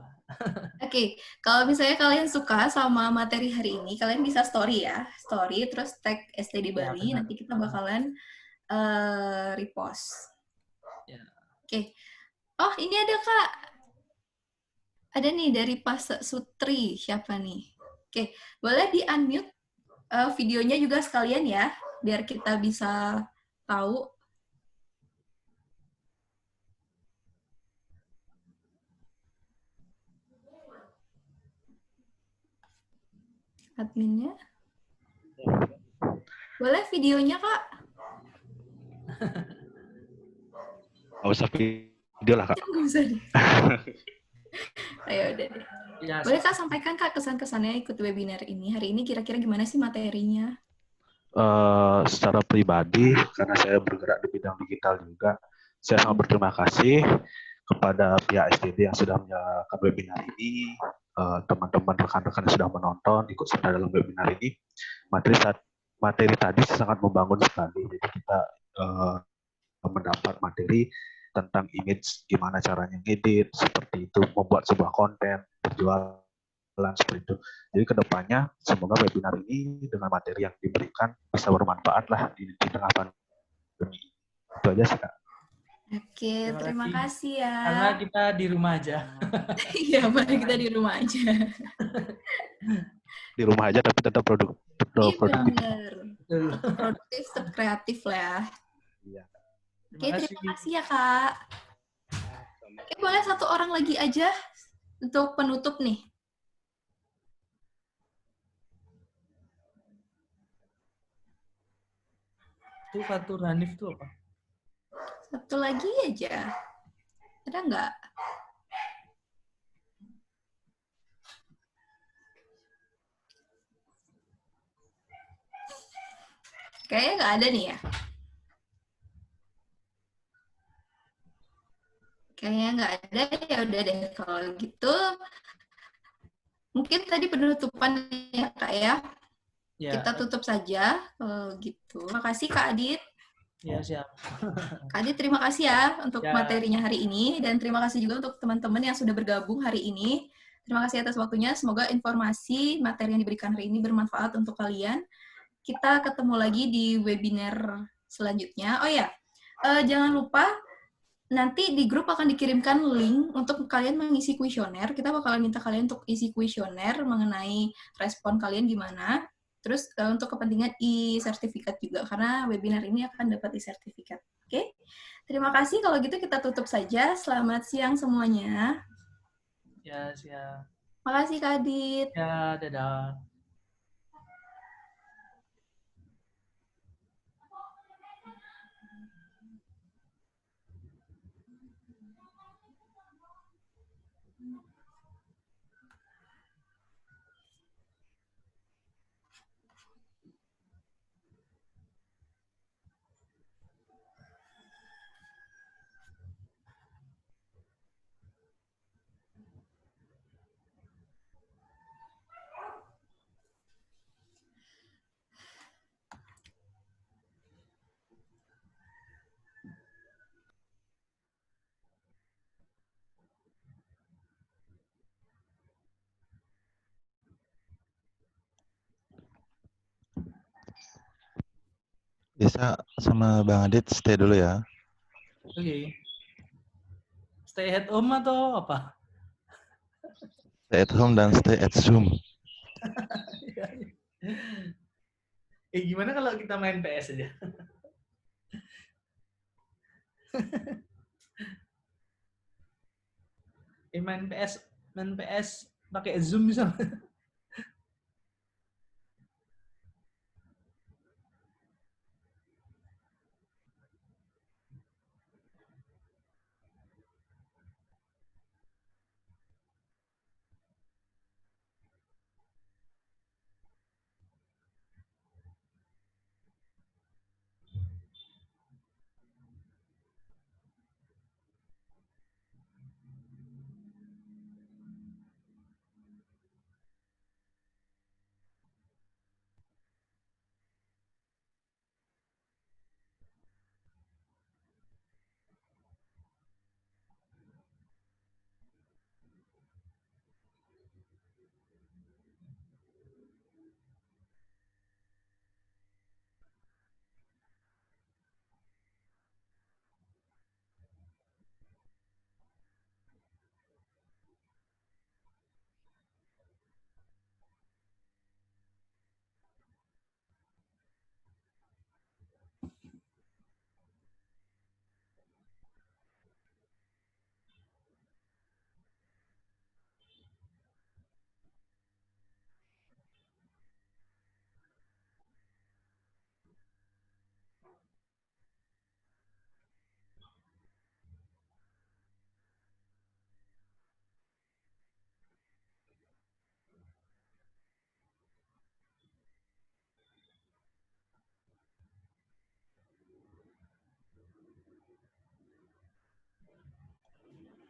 Oke, kalau misalnya kalian suka sama materi hari ini, kalian bisa story ya. Story, terus tag STD Ya, Bali, benar. nanti kita bakalan repost. Ya. Oke. Oh, ini ada, Kak. Ada nih dari Pas Sutri. Siapa nih? Oke, boleh di-unmute videonya juga sekalian ya, biar kita bisa tahu. Adminnya. Boleh videonya, Kak? Nggak usah video lah, Kak. Nggak usah deh. Ayo, udah deh. Ya, Boleh Kak sampaikan Kak kesan-kesannya ikut webinar ini. Hari ini kira-kira gimana sih materinya? Secara pribadi, karena saya bergerak di bidang digital juga, saya sangat berterima kasih kepada pihak STD yang sudah menjalankan webinar ini, teman-teman rekan-rekan yang sudah menonton, ikut serta dalam webinar ini. Materi tadi sangat membangun sekali. Jadi kita mendapat materi tentang image, gimana caranya ngedit, seperti itu, membuat sebuah konten, berjualan, seperti itu. Jadi kedepannya semoga webinar ini dengan materi yang diberikan bisa bermanfaat lah di tengah pandemi. Itu aja sih, Kak. Oke, terima kasih ya. Karena kita di rumah aja. Iya, mari kita di rumah aja. Di rumah aja tapi tetap produktif. Iya benar. Tetap produktif, tetap kreatif lah ya. Iya. Oke, terima kasih ya Kak. Oke, boleh satu orang lagi aja untuk penutup nih. Itu Fatur Hanif itu apa? Satu lagi aja. Ada nggak? Kayaknya nggak ada nih ya. Kayaknya nggak ada, ya udah deh kalau gitu. Mungkin tadi penutupan ya Kak ya. Ya. Kita tutup saja gitu. Terima kasih Kak Adit. Ya, siap. Kak Adit, terima kasih ya untuk materinya hari ini, dan terima kasih juga untuk teman-teman yang sudah bergabung hari ini. Terima kasih atas waktunya. Semoga informasi materi yang diberikan hari ini bermanfaat untuk kalian. Kita ketemu lagi di webinar selanjutnya. Oh ya, jangan lupa nanti di grup akan dikirimkan link untuk kalian mengisi kuesioner. Kita bakalan minta kalian untuk isi kuesioner mengenai respon kalian gimana. Terus untuk kepentingan e-sertifikat juga, karena webinar ini akan dapat e-sertifikat. Oke? Terima kasih. Kalau gitu kita tutup saja. Selamat siang semuanya. Ya, siap. Makasih Kak Adit. Ya, dadah. Bisa sama Bang Adit stay dulu ya. Oke. Stay at home atau apa? Stay at home dan stay at Zoom. Gimana kalau kita main PS aja? Main PS pakai Zoom bisa.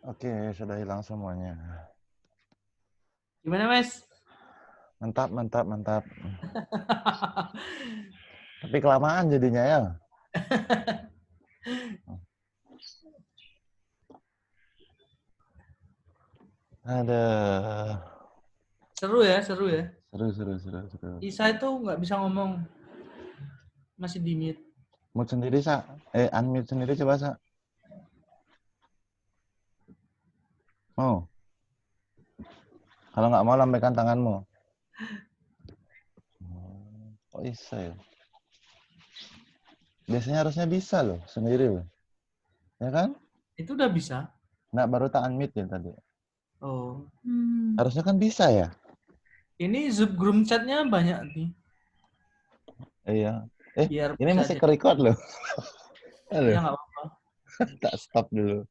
Oke, sudah hilang semuanya. Gimana, Mas? Mantap, mantap, mantap. Tapi kelamaan jadinya ya. Ada. Seru ya, seru ya. Seru. Isa itu nggak bisa ngomong. Masih di mute. Mute sendiri, Sa. Unmute sendiri coba, Sa. Mau? Kalau nggak mau, lambaikan tanganmu. Kok bisa ya? Biasanya harusnya bisa loh, sendiri loh. Ya kan? Itu udah bisa. Nggak, baru tak unmute ya tadi. Oh. Harusnya kan bisa ya? Ini Zoom group chat-nya banyak nih. Iya. Biar Ini bisa masih jadi- ke-record loh. Halo. Ya nggak apa-apa. Tak stop dulu.